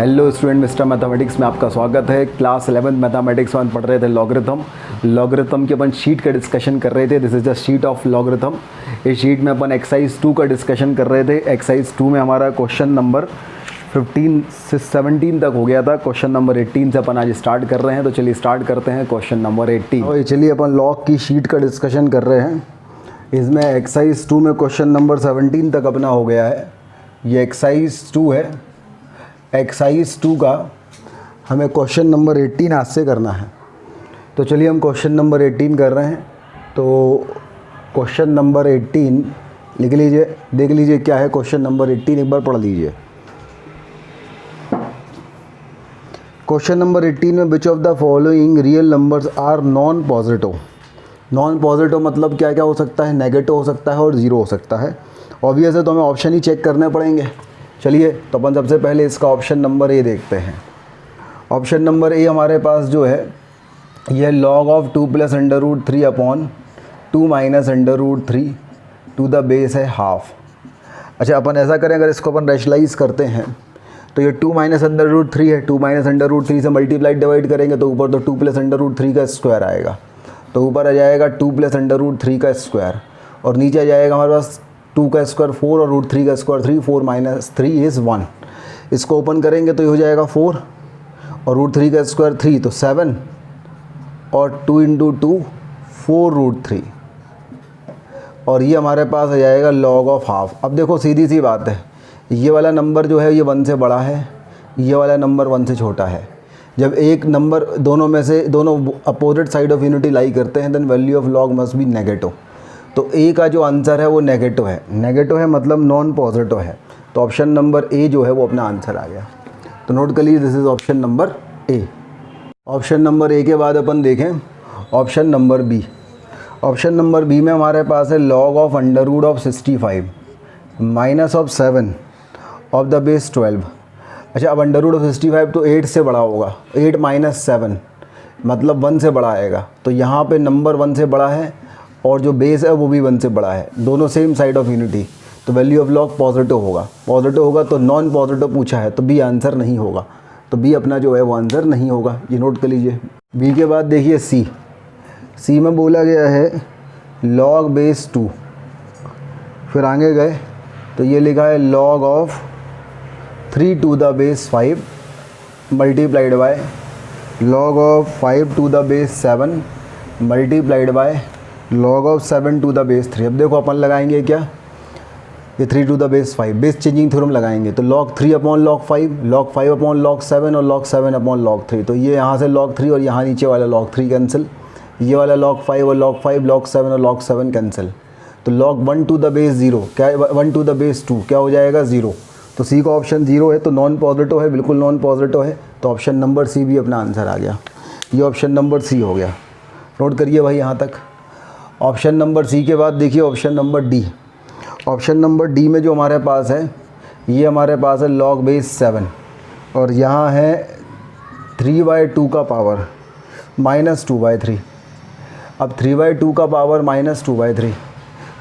Hello student, mister mathematics में आपका स्वागत है। क्लास 11 मैथमेटिक्स में पढ़ रहे थे लॉगरिथम की अपन शीट का डिस्कशन कर रहे थे। This is the sheet of logarithm. इस शीट में अपन एक्सरसाइज 2 का डिस्कशन कर रहे थे। एक्सरसाइज 2 में हमारा क्वेश्चन नंबर 15 से 17 तक हो गया था। क्वेश्चन नंबर 18 से अपन आज स्टार्ट कर रहे हैं। तो चलिए स्टार्ट करते हैं क्वेश्चन नंबर 18। और चलिए अपन लॉग की शीट का डिस्कशन कर रहे हैं। इसमें एक्सरसाइज 2 में क्वेश्चन नंबर 17 तक अपना हो गया है। ये एक्सरसाइज 2 है। एक्सरसाइज 2 का हमें क्वेश्चन नंबर 18 हाथ से करना है। तो चलिए हम क्वेश्चन नंबर 18 कर रहे हैं। तो क्वेश्चन नंबर 18 लिख लीजिए, देख लीजिए क्या है क्वेश्चन नंबर 18, एक बार पढ़ लीजिए। क्वेश्चन नंबर 18 में which of the following real numbers are non positive. Non positive मतलब क्या क्या हो सकता है? नेगेटिव हो सकता है और ज़ीरो हो सकता है। ऑब्वियस है, तो हमें ऑप्शन ही चेक करने पड़ेंगे। चलिए तो अपन सबसे पहले इसका ऑप्शन नंबर ए देखते हैं। ऑप्शन नंबर ए हमारे पास जो है यह log of 2 + √3 upon 2 - √3 to the base है हाफ। अच्छा, अपन ऐसा करें, अगर इसको अपन रैशनलाइज करते हैं तो ये 2 - √3 है। 2 - √3 से मल्टीप्लाई डिवाइड करेंगे तो ऊपर तो 2 + √3 का स्क्वायर आएगा। तो ऊपर आ जाएगा 2 + √3 का स्क्वायर और नीचे आ जाएगा हमारे पास 2 का स्क्वायर 4 और √3 का स्क्वायर 3। 4 - 3 इज़ 1। इसको ओपन करेंगे तो ये हो जाएगा 4 और √3 का स्क्वायर 3 तो 7 और 2 × 2 4 √3 और ये हमारे पास आ जाएगा log ऑफ हाफ। अब देखो सीधी सी बात है, ये वाला नंबर जो है ये 1 से बड़ा है, ये वाला नंबर 1 से छोटा है। जब एक नंबर दोनों में से दोनों opposite side of unity lie करते हैं then value of log must be negative. तो ए का जो आंसर है वो नेगेटिव है। नेगेटिव है मतलब नॉन पॉजिटिव है। तो ऑप्शन नंबर ए जो है वो अपना आंसर आ गया। तो नोट कर लीजिए, this is option number A. Option number A के बाद अपन देखें option number B. Option number B में हमारे पास है log of √65 minus of 7 of the base 12। अच्छा, अब √65 तो 8 से बड़ा होगा। 8 - 7 मतलब 1 से बड़ा आएगा। तो यहाँ पे नंबर 1 से बड़ा है और जो बेस है वो भी 1 से बड़ा है, दोनों सेम साइड ऑफ यूनिटी। तो वैल्यू ऑफ log पॉजिटिव होगा। पॉजिटिव होगा तो नॉन पॉजिटिव पूछा है तो बी आंसर नहीं होगा। तो बी अपना जो है वो आंसर नहीं होगा। ये नोट कर लीजिए। बी के बाद देखिए सी। सी में बोला गया है log बेस 2। फिर आगे गए तो ये लिखा है log of 3 to the base 5 multiplied by log of 5 to the base 7 multiplied by log of 7 to the base 3। अब देखो अपन लगाएंगे क्या, ये 3 to the base 5 base changing theorem लगाएंगे। तो log 3 upon log 5, log 5 upon log 7 और log 7 upon log 3। तो ये यहाँ से log 3 और यहाँ नीचे वाला log 3 कैंसिल, ये वाला log 5 और log 5, log 7 और log 7 कैंसिल। तो log 1 टू द बेस 0 क्या, 1 टू द बेस 2 क्या हो जाएगा 0। तो सी का ऑप्शन 0 है, तो नॉन पॉजिटिव है, बिल्कुल नॉन पॉजिटिव है। तो ऑप्शन नंबर सी भी अपना आंसर आ गया। ये ऑप्शन नंबर सी हो गया। नोट करिए भाई यहाँ तक। ऑप्शन नंबर सी के बाद देखिए option number D. Option number D में जो हमारे पास है ये हमारे पास है log बेस 7 और यहाँ है 3/2 का पावर -2/3। अब 3/2 का पावर -2/3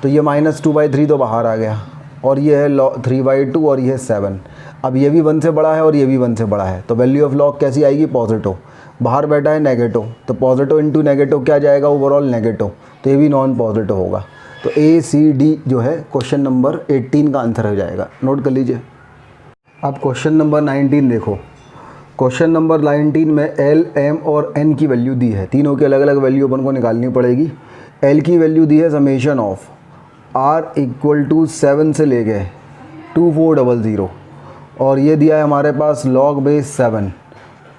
तो ये -2/3 तो बाहर आ गया और ये है 3/2 और ये है 7। अब ये भी 1 से बड़ा है और ये भी 1 से बड़ा है। तो वैल्यू ऑफ log कैसी आएगी? पॉजिटिव। बाहर बैठा है नेगेटिव, तो पॉजिटिव इंटू नेगेटिव क्या जाएगा? Overall negative. तो ये भी नॉन पॉजिटिव होगा। तो ए सी डी जो है क्वेश्चन नंबर 18 का आंसर हो जाएगा। नोट कर लीजिए। अब क्वेश्चन नंबर 19 देखो। क्वेश्चन नंबर 19 में एल एम और एन की वैल्यू दी है। तीनों की अलग अलग वैल्यू अपन को निकालनी पड़ेगी। एल की वैल्यू दी है समेशन ऑफ r = 7 से ले गए 2400 और ये दिया है हमारे पास log base 7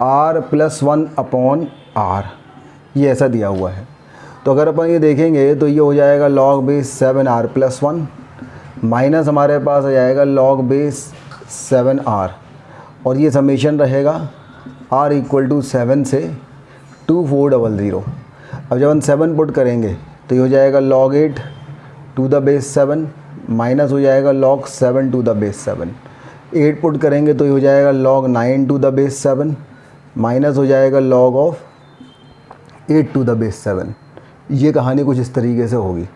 r + 1 upon r। ये ऐसा दिया हुआ है। तो अगर अपन ये देखेंगे तो ये हो जाएगा log बेस 7 r + 1 माइनस हमारे पास आ जाएगा log बेस 7 r और ये समेशन रहेगा r = 7 से 2400। अब जब हम 7 पुट करेंगे तो ये हो जाएगा log 8 to the base 7 minus हो जाएगा log 7 to the base 7। 8 put करेंगे तो ये हो जाएगा log 9 to the base 7 minus हो जाएगा log of 8 to the base 7। ये कहानी कुछ इस तरीके से होगी।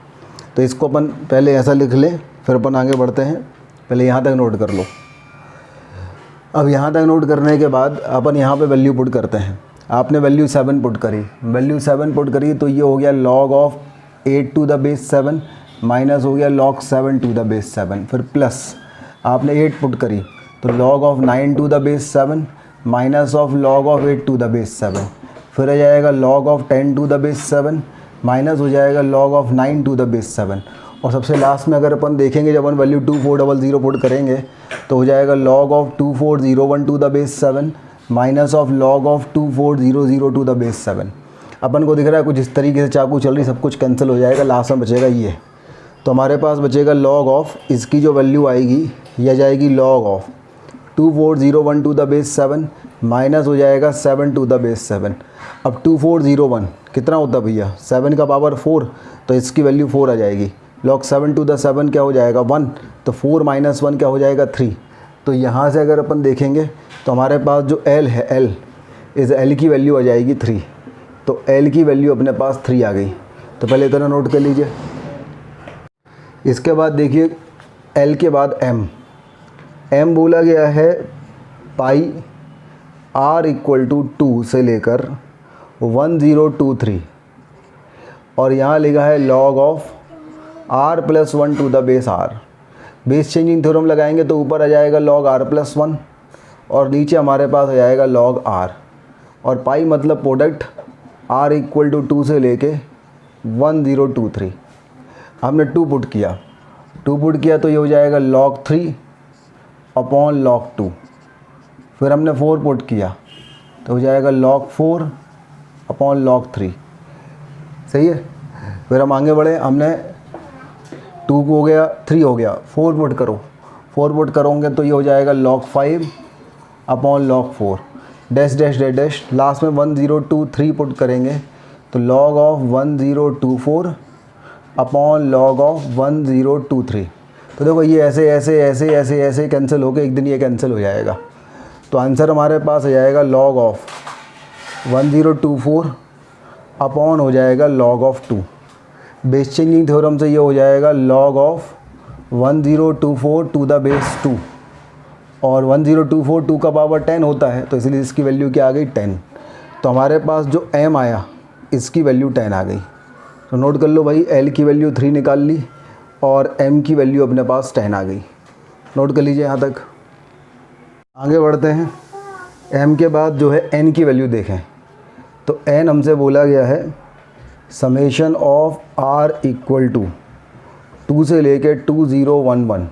तो इसको अपन पहले ऐसा लिख लें, फिर अपन आगे बढ़ते हैं। पहले यहाँ तक नोट कर लो। अब यहाँ तक नोट करने के बाद अपन यहाँ पे वैल्यू पुट करते हैं। आपने वैल्यू 7 पुट करी, वैल्यू 7 पुट करी तो ये हो गया log of 8 to the base 7 minus हो गया log 7 टू द बेस 7, फिर प्लस आपने 8 पुट करी तो log of 9 to the base 7 minus of log of 8 to the base 7, फिर आ जाएगा log of 10 to the base 7 minus हो जाएगा log of 9 to the base 7, और सबसे लास्ट में अगर अपन देखेंगे जब अपन वैल्यू 2400 पुट करेंगे तो हो जाएगा log of 2401 to the base 7 minus of log of 2400 to the base 7। अपन को दिख रहा है कुछ इस तरीके से चाकू चल रही, सब कुछ कैंसिल हो जाएगा, लास्ट में बचेगा ये। तो हमारे पास बचेगा log ऑफ, इसकी जो वैल्यू आएगी यह जाएगी log of 2401 to the base 7 minus हो जाएगा 7 टू द बेस 7। अब 2401 कितना होता है भैया, 7 का पावर 4, तो इसकी वैल्यू 4 आ जाएगी। log 7 टू द 7 क्या हो जाएगा 1, तो 4 माइनस 1 क्या हो जाएगा 3। तो यहाँ से अगर अपन देखेंगे तो हमारे पास जो L है, L की वैल्यू आ जाएगी 3, तो L की वैल्यू अपने पास 3 आ गई। तो पहले इतना नोट कर लीजिए। इसके बाद देखिए L के बाद M बोला गया है पाई R इक्वल टू 2 से लेकर 1023, और यहाँ लिखा है log of R plus 1 to the base R। Base changing theorem लगाएंगे तो ऊपर आ जाएगा log R प्लस 1 और नीचे हमारे पास आ जाएगा log R, और पाई मतलब प्रोडक्ट R इक्वल टू 2 से लेके 1023। हमने 2 पुट किया तो ये हो जाएगा log 3 अपॉन log 2। फिर हमने 4 पुट किया तो हो जाएगा log 4 अपॉन log 3। सही है। फिर हम आगे बढ़े, हमने 2 हो गया, 3 हो गया, 4 पुट करोगे तो ये हो जाएगा log 5 upon log 4 dash dash dash dash, last में 1023 पुट करेंगे तो log of 1024 upon log of 1023। तो देखो ये ऐसे ऐसे ऐसे ऐसे ऐसे कैंसिल होकर एक दिन ये कैंसिल हो जाएगा। तो आंसर हमारे पास आ जाएगा log ऑफ 1024 अपॉन हो जाएगा log of 2। Base changing theorem से ये हो जाएगा log of 1024 to the base 2, और 1024 2 का पावर 10 होता है, तो इसलिए इसकी वैल्यू क्या आ गई 10। तो हमारे पास जो M आया इसकी वैल्यू 10 आ गई। तो नोट कर लो भाई, L की वैल्यू 3 निकाल ली और M की वैल्यू अपने पास 10 आ गई। नोट कर लीजिए यहाँ तक। आगे बढ़ते हैं। M के बाद जो है N की वैल्यू देखें तो N हमसे बोला गया है summation of R equal to 2 से लेके 2011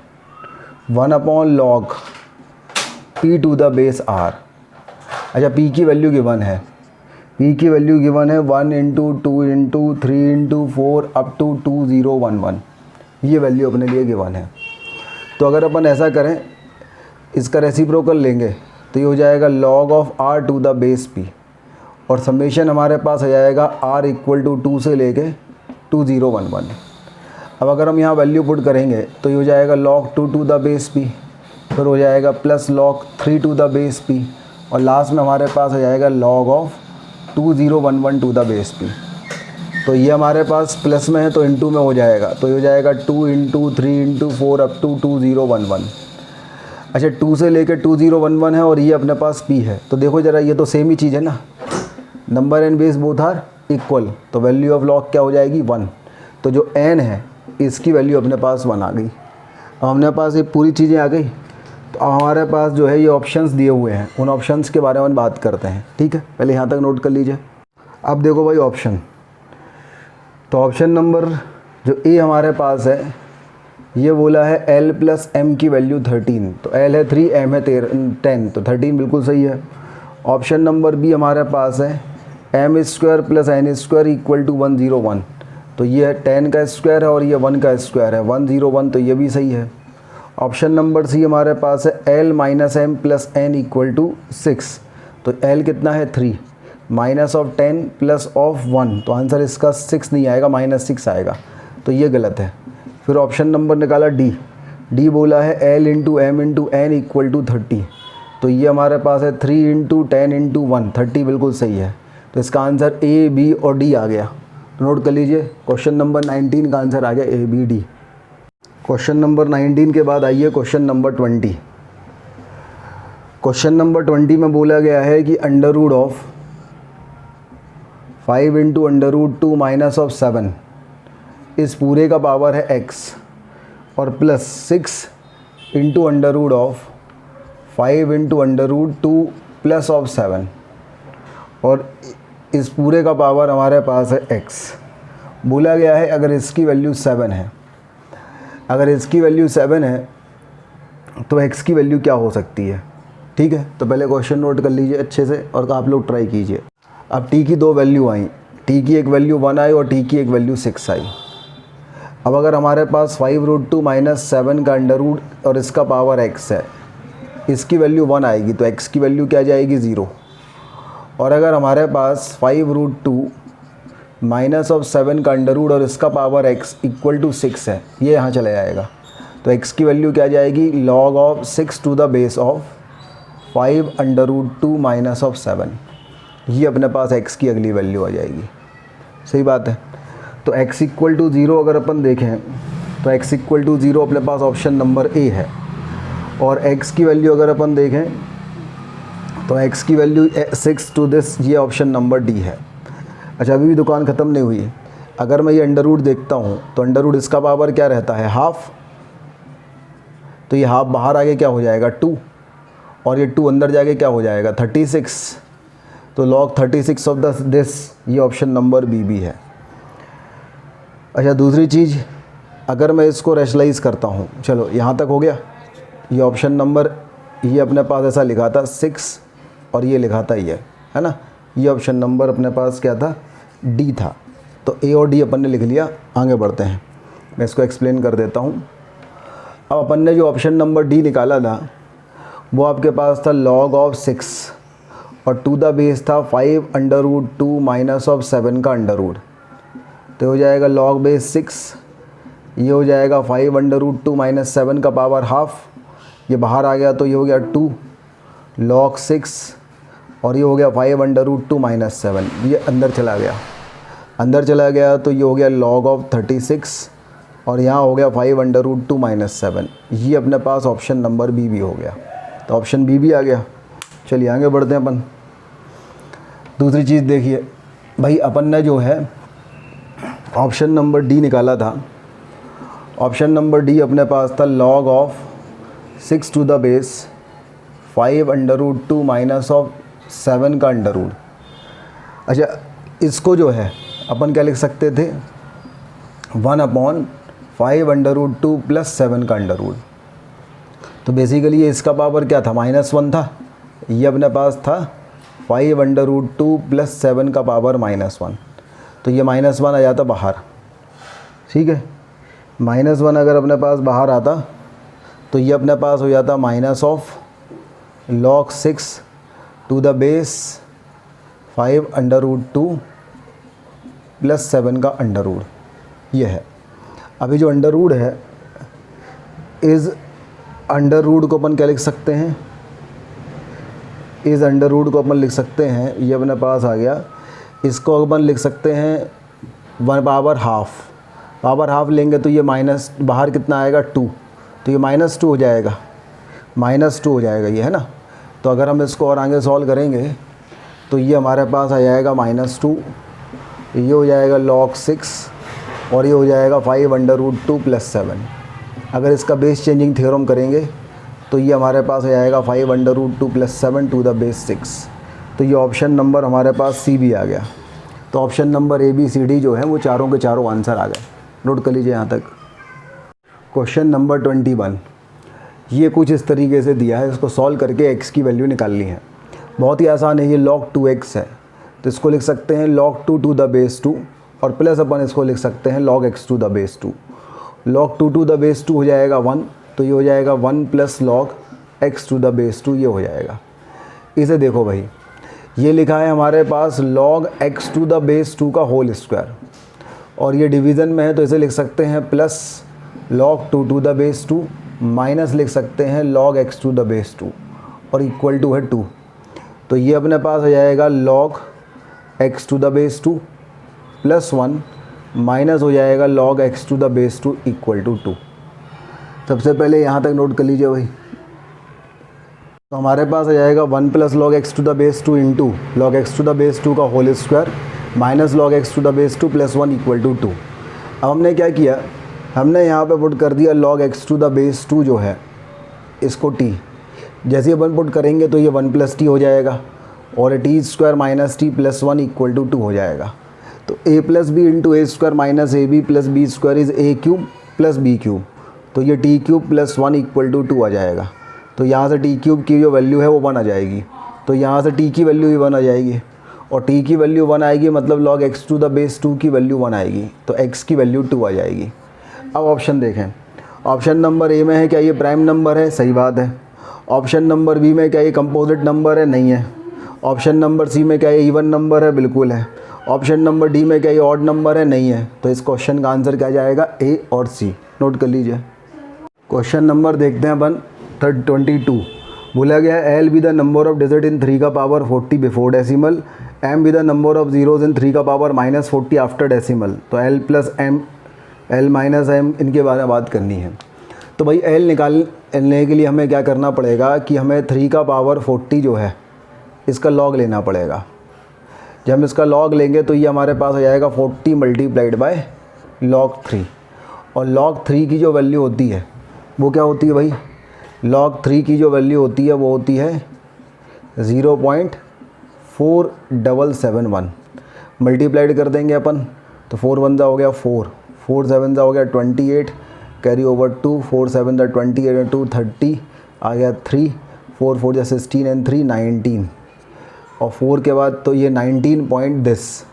1 upon log P to the base R। अच्छा, P की वैल्यू गिवन है, 1 into 2 into 3 into 4 up to 2011, ये वैल्यू अपने लिए गिवन है। तो अगर अपन ऐसा करें, इसका रेसिप्रोकल लेंगे तो ये हो जाएगा log of R to the base P, और समेशन हमारे पास आ जाएगा R इक्वल टू 2 से लेके 2011। अब अगर हम यहाँ वैल्यू पुट करेंगे तो ये हो जाएगा log 2 to the base P, फिर हो जाएगा plus log 3 to the base P, और लास्ट में हमारे पास आ जाएगा log of 2011 to the base P। तो ये हमारे पास प्लस में है तो इंटू में हो जाएगा, तो ये हो जाएगा 2 इंटू 3 इंटू 4 अप टू 2011। अच्छा, 2 से लेकर 2011 है और ये अपने पास P है, तो देखो ज़रा ये तो सेम ही चीज़ है ना, number and base both are equal, तो वैल्यू ऑफ log क्या हो जाएगी 1। तो जो n है इसकी वैल्यू अपने पास 1 आ गई। अब अपने पास ये पूरी चीज़ें आ गई, तो हमारे पास जो है ये ऑप्शंस दिए हुए हैं, उन ऑप्शंस के बारे में बात करते हैं। ठीक है, पहले यहाँ तक नोट कर लीजिए। अब देखो भाई ऑप्शन, तो ऑप्शन नंबर जो ए हमारे पास है ये बोला है L प्लस M की वैल्यू 13, तो L है 3, M है 10, तो 13 बिल्कुल सही है। ऑप्शन नंबर बी हमारे पास है M square plus N square equal to 101, तो ये है 10 का स्क्वायर है और ये 1 का स्क्वायर है 101, तो ये भी सही है। ऑप्शन नंबर सी हमारे पास है L minus M plus N equal to 6, तो L कितना है 3 माइनस ऑफ 10 प्लस ऑफ 1, तो आंसर इसका 6 नहीं आएगा, -6 आएगा, तो ये गलत है। फिर ऑप्शन नंबर निकाला डी बोला है L into M into N equal to 30, तो ये हमारे पास है 3 इंटू 10 इंटू 1, 30 बिल्कुल सही है। तो इसका आंसर A, B और D आ गया। तो नोट कर लीजिए, क्वेश्चन नंबर 19 का आंसर आ गया A, B, D। Question number 19 के बाद आइए क्वेश्चन नंबर 20। क्वेश्चन नंबर 20 में बोला गया है कि under root of 5 into under root 2 minus of 7 इस पूरे का पावर है x और plus 6 into under root of 5 into under root 2 plus of 7 और इस पूरे का पावर हमारे पास है x। बोला गया है अगर इसकी वैल्यू 7 है, अगर इसकी वैल्यू 7 है तो x की वैल्यू क्या हो सकती है। ठीक है, तो पहले क्वेश्चन नोट कर लीजिए अच्छे से और आप लोग ट्राई कीजिए। अब t की दो वैल्यू आई, t की एक वैल्यू 1 आई और t की एक वैल्यू 6 आई। अब अगर हमारे पास 5 रूट 2 माइनस 7 का अंडर रूट और इसका पावर x है, इसकी वैल्यू 1 आएगी तो x की वैल्यू क्या जाएगी 0। और अगर हमारे पास 5 रूट 2 माइनस ऑफ 7 का अंडर रूट और इसका पावर x इक्वल टू 6 है, ये यहाँ चला जाएगा तो x की वैल्यू क्या जाएगी log of 6 to the base of 5 under root 2 minus of 7। ये अपने पास x की अगली वैल्यू आ जाएगी। सही बात है। तो x इक्वल टू 0 अगर अपन देखें तो x इक्वल टू 0 अपने पास ऑप्शन नंबर ए है। और x की वैल्यू अगर अपन देखें तो x की वैल्यू 6 टू दिस, ये ऑप्शन नंबर डी है। अच्छा, अभी भी दुकान ख़त्म नहीं हुई। अगर मैं ये अंडर रूट देखता हूँ तो अंडर रूट इसका पावर क्या रहता है हाफ, तो ये हाफ बाहर आगे क्या हो जाएगा 2 और ये 2 अंदर जाके क्या हो जाएगा 36। तो log 36 ऑफ दिस, ये ऑप्शन नंबर बी भी है। अच्छा, दूसरी चीज़ अगर मैं इसको रैशनलाइज करता हूँ, चलो यहाँ तक हो गया। ये ऑप्शन नंबर, ये अपने पास ऐसा लिखा था 6 और ये लिखा था ये, है ना। ये ऑप्शन नंबर अपने पास क्या था डी था। तो ए और डी अपन ने लिख लिया। आगे बढ़ते हैं, मैं इसको एक्सप्लेन कर देता हूँ। अब अपन ने जो ऑप्शन नंबर डी निकाला था वो आपके पास था log ऑफ 6 और टू द बेस था 5 अंडर रूट 2 माइनस ऑफ 7 का अंडर रूट। तो हो जाएगा log बेस 6, ये हो जाएगा 5 अंडर रूट 2 माइनस 7 का पावर हाफ, ये बाहर आ गया तो ये हो गया 2 log 6 और ये हो गया 5 अंडर रूट 2 माइनस 7, ये अंदर चला गया। अंदर चला गया तो ये हो गया log ऑफ 36 और यहाँ हो गया 5 अंडर रूट 2 माइनस 7। ये अपने पास ऑप्शन नंबर बी भी हो गया। तो ऑप्शन बी भी आ गया। चलिए आगे बढ़ते हैं अपन। दूसरी चीज़ देखिए भाई, अपन ने जो है ऑप्शन नंबर डी निकाला था। ऑप्शन नंबर डी अपने पास था log of 6 to the base 5 under root 2 minus of 7 का अंडर रूट। अच्छा, इसको जो है अपन क्या लिख सकते थे 1/5 अंडर रूट 2 प्लस 7 का अंडर रूट। तो बेसिकली ये इसका पावर क्या था -1 था, ये अपने पास था 5 अंडर रूट 2 प्लस 7 का पावर -1। तो ये -1 आ जाता बाहर। ठीक है, -1 अगर अपने पास बाहर आता तो ये अपने पास हो जाता minus of log 6 to the base 5 under root 2 plus 7 का अंडर रूट। ये है। अभी जो अंडर रूट है, इस अंडर रूट को अपन क्या लिख सकते हैं, इस अंडर रूट को अपन लिख सकते हैं, ये अपने पास आ गया। इसको अपन लिख सकते हैं 1 पावर हाफ। पावर हाफ लेंगे तो ये माइनस बाहर कितना आएगा 2, तो ये -2 हो जाएगा, -2 हो जाएगा ये, है ना। तो अगर हम इसको और आगे सॉल्व करेंगे तो ये हमारे पास आ जाएगा -2, ये हो जाएगा log 6 और ये हो जाएगा 5 अंडर रूट 2 प्लस 7। अगर इसका बेस चेंजिंग थ्योरम करेंगे तो ये हमारे पास आ जाएगा 5 under root 2 plus 7 to the base 6। तो ये ऑप्शन नंबर हमारे पास सी भी आ गया। तो option number A B C D जो है वो चारों के चारों आंसर आ गए। नोट कर लीजिए यहाँ तक। क्वेश्चन नंबर 21, ये कुछ इस तरीके से दिया है, इसको सॉल्व करके x की वैल्यू निकालनी है। बहुत ही आसान है। ये log 2x है तो इसको लिख सकते हैं log 2 टू द बेस 2 और प्लस अपन इसको लिख सकते हैं log x to the base 2। log 2 to the base 2 हो जाएगा 1, तो ये हो जाएगा 1 plus log x to the base 2, ये हो जाएगा। इसे देखो भाई, ये लिखा है हमारे पास log x to the base 2 का होल स्क्वायर और ये डिवीज़न में है तो इसे लिख सकते हैं plus log 2 to the base 2 minus लिख सकते हैं log x to the base 2 और इक्वल टू है 2। तो ये अपने पास आ जाएगा log x to the base 2 plus 1 minus हो जाएगा log x to the base 2 equal to 2। सबसे पहले यहाँ तक नोट कर लीजिए भाई। तो हमारे पास आ जाएगा 1 plus log x to the base 2 into log x to the base 2 का whole square minus log x to the base 2 plus 1 equal to 2। अब हमने क्या किया, हमने यहाँ पे पुट कर दिया log x to the base 2 जो है इसको t, जैसे ही अपन पुट करेंगे तो ये 1 प्लस टी हो जाएगा और T square minus T plus 1 equal to 2 हो जाएगा। तो a plus B into A square minus A B plus B square is A cube plus B cube, तो ये T cube plus 1 equal to 2 आ जाएगा। तो यहाँ से टी क्यूब की जो वैल्यू है वो 1 आ जाएगी, तो यहाँ से टी की वैल्यू भी 1 आ जाएगी और टी की वैल्यू 1 आएगी मतलब log x to the base 2 की वैल्यू 1 आएगी, तो x की वैल्यू 2 आ जाएगी। अब ऑप्शन देखें, ऑप्शन नंबर ए में है क्या ये प्राइम नंबर है, सही बात है। ऑप्शन नंबर बी में क्या ये कंपोजिट नंबर है, नहीं है। ऑप्शन नंबर सी में क्या ये इवन नंबर है, बिल्कुल है। ऑप्शन नंबर डी में क्या ये ऑड नंबर है, नहीं है। तो इस क्वेश्चन का आंसर क्या जाएगा, ए और सी, नोट कर लीजिए। क्वेश्चन नंबर देखते हैं अपन 22। बोला गया है L be the number of digit in 3 का power 40 before decimal, M be the number of zeros in 3 का पावर माइनस 40 आफ्टर डेसिमल। तो L plus M, L minus M, इनके बारे में बात करनी है। तो भाई एल निकालने के लिए हमें क्या करना पड़ेगा कि हमें 3 का पावर 40 जो है इसका लॉग लेना पड़ेगा। जब हम इसका लॉग लेंगे तो ये हमारे पास आ जाएगा 40 मल्टीप्लाइड बाय लॉग 3, और लॉग 3 की जो वैल्यू होती है वो क्या होती है भाई, लॉग 3 की जो वैल्यू होती है वो होती है 0.4771। मल्टीप्लाइड कर देंगे अपन तो 4 1 हो गया 4, 4 7 हो गया 28, कैरी ओवर 2, 4 7 28 2 30 आ गया 3, 4 4 16 एंड 3 19, और 4 के बाद तो ये 19 पॉइंट दिस।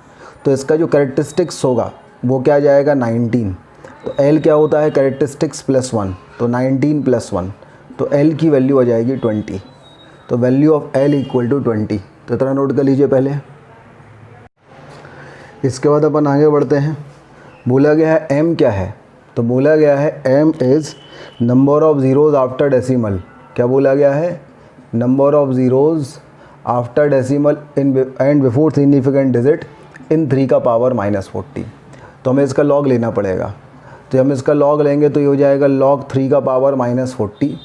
तो इसका जो कैरेक्टरिस्टिक्स होगा वो क्या जाएगा 19। तो L क्या होता है कैरेक्टरिस्टिक्स प्लस 1, तो 19 प्लस 1, तो L की वैल्यू आ जाएगी 20। तो value of L equal to 20। तो इतना नोट कर लीजिए पहले। इसके बाद अपन आगे बढ़ते हैं। बोला गया है M क्या है, तो बोला गया है M is number of zeros after decimal. क्या बोला गया है, number of zeros after decimal in and before significant digit in 3 का पावर माइनस 40। तो हमें इसका लॉग लेना पड़ेगा। तो हम इसका लॉग लेंगे तो ये हो जाएगा लॉग 3 का पावर माइनस 40,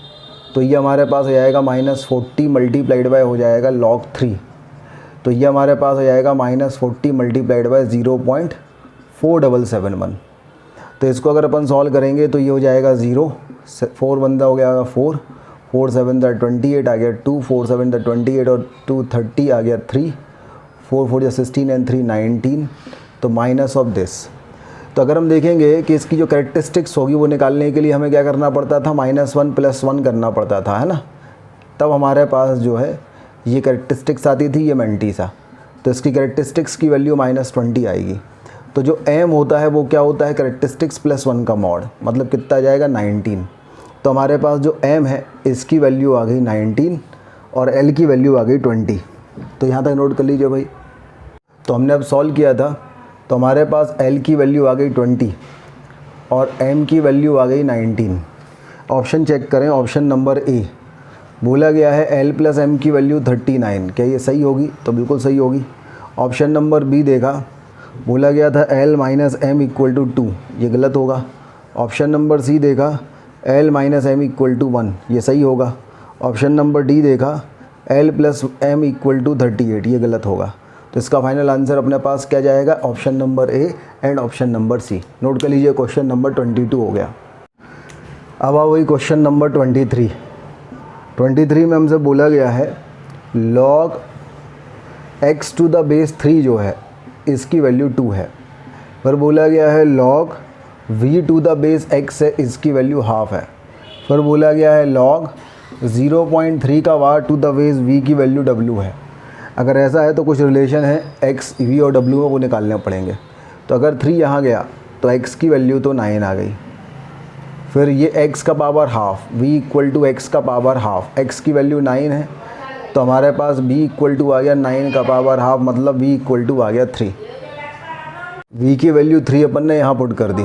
तो ये हमारे पास आ जाएगा माइनस 40 मल्टीप्लाइड बाय हो जाएगा लॉग 3, तो ये हमारे पास आ जाएगा माइनस 40 मल्टीप्लाइड बाय 0.4771। तो इसको अगर अपन सॉल्व करेंगे तो ये हो जाएगा 0, 4 1 हो गया 4, 4 7 28 आ गया 2, 4 7 28 और 2 30 आ गया 3, 4 4 16 एंड 3 19, तो माइनस ऑफ दिस। तो अगर हम देखेंगे कि इसकी जो कैरेक्टरिस्टिक्स होगी वो निकालने के लिए हमें क्या करना पड़ता था, -1 + 1 करना पड़ता था, है ना। तब हमारे पास जो है ये कैरेक्टरिस्टिक्स आती थी, ये मेंटी सा। तो इसकी कैरेक्टरिस्टिक्स की वैल्यू -20 आएगी। तो जो m होता है वो क्या होता है कैरेक्टरिस्टिक्स प्लस 1 का मॉड, मतलब कितना आ जाएगा 19। तो हमारे पास जो m है इसकी वैल्यू आ गई 19 और l की वैल्यू आ गई 20। तो यहाँ तक नोट कर लीजिए भाई। तो हमने अब सॉल्व किया था तो हमारे पास l की वैल्यू आ गई 20 और m की वैल्यू आ गई 19। ऑप्शन चेक करें, ऑप्शन नंबर ए बोला गया है l प्लस m की वैल्यू 39। क्या ये सही होगी, तो बिल्कुल सही होगी। ऑप्शन नंबर बी देखा, बोला गया था l minus M equal to 2, ये गलत होगा। ऑप्शन नंबर सी देखा l minus M equal to 1, ये सही होगा। ऑप्शन नंबर डी देखा l plus M equal to 38, ये गलत होगा। तो इसका फाइनल आंसर अपने पास क्या जाएगा, option number A and option number C. Note कर लीजिए, क्वेश्चन नंबर 22 हो गया। अब आओ वही क्वेश्चन नंबर 23 में हमसे बोला गया है log x to the base 3 जो है इसकी वैल्यू 2 है। फिर बोला गया है log v to the base x है, इसकी वैल्यू हाफ है। फिर बोला गया है log 0.3 का वार टू द बेस v की वैल्यू w है। अगर ऐसा है तो कुछ रिलेशन है x, v और w में, वो निकालने पड़ेंगे। तो अगर 3 यहाँ गया तो x की वैल्यू तो 9 आ गई। फिर ये x का power half, v equal to x का पावर हाफ, x की वैल्यू 9 है तो हमारे पास b इक्वल टू आ गया 9 का पावर हाफ, मतलब v इक्वल टू आ गया 3। v की वैल्यू 3 अपन ने यहाँ पुट कर दी,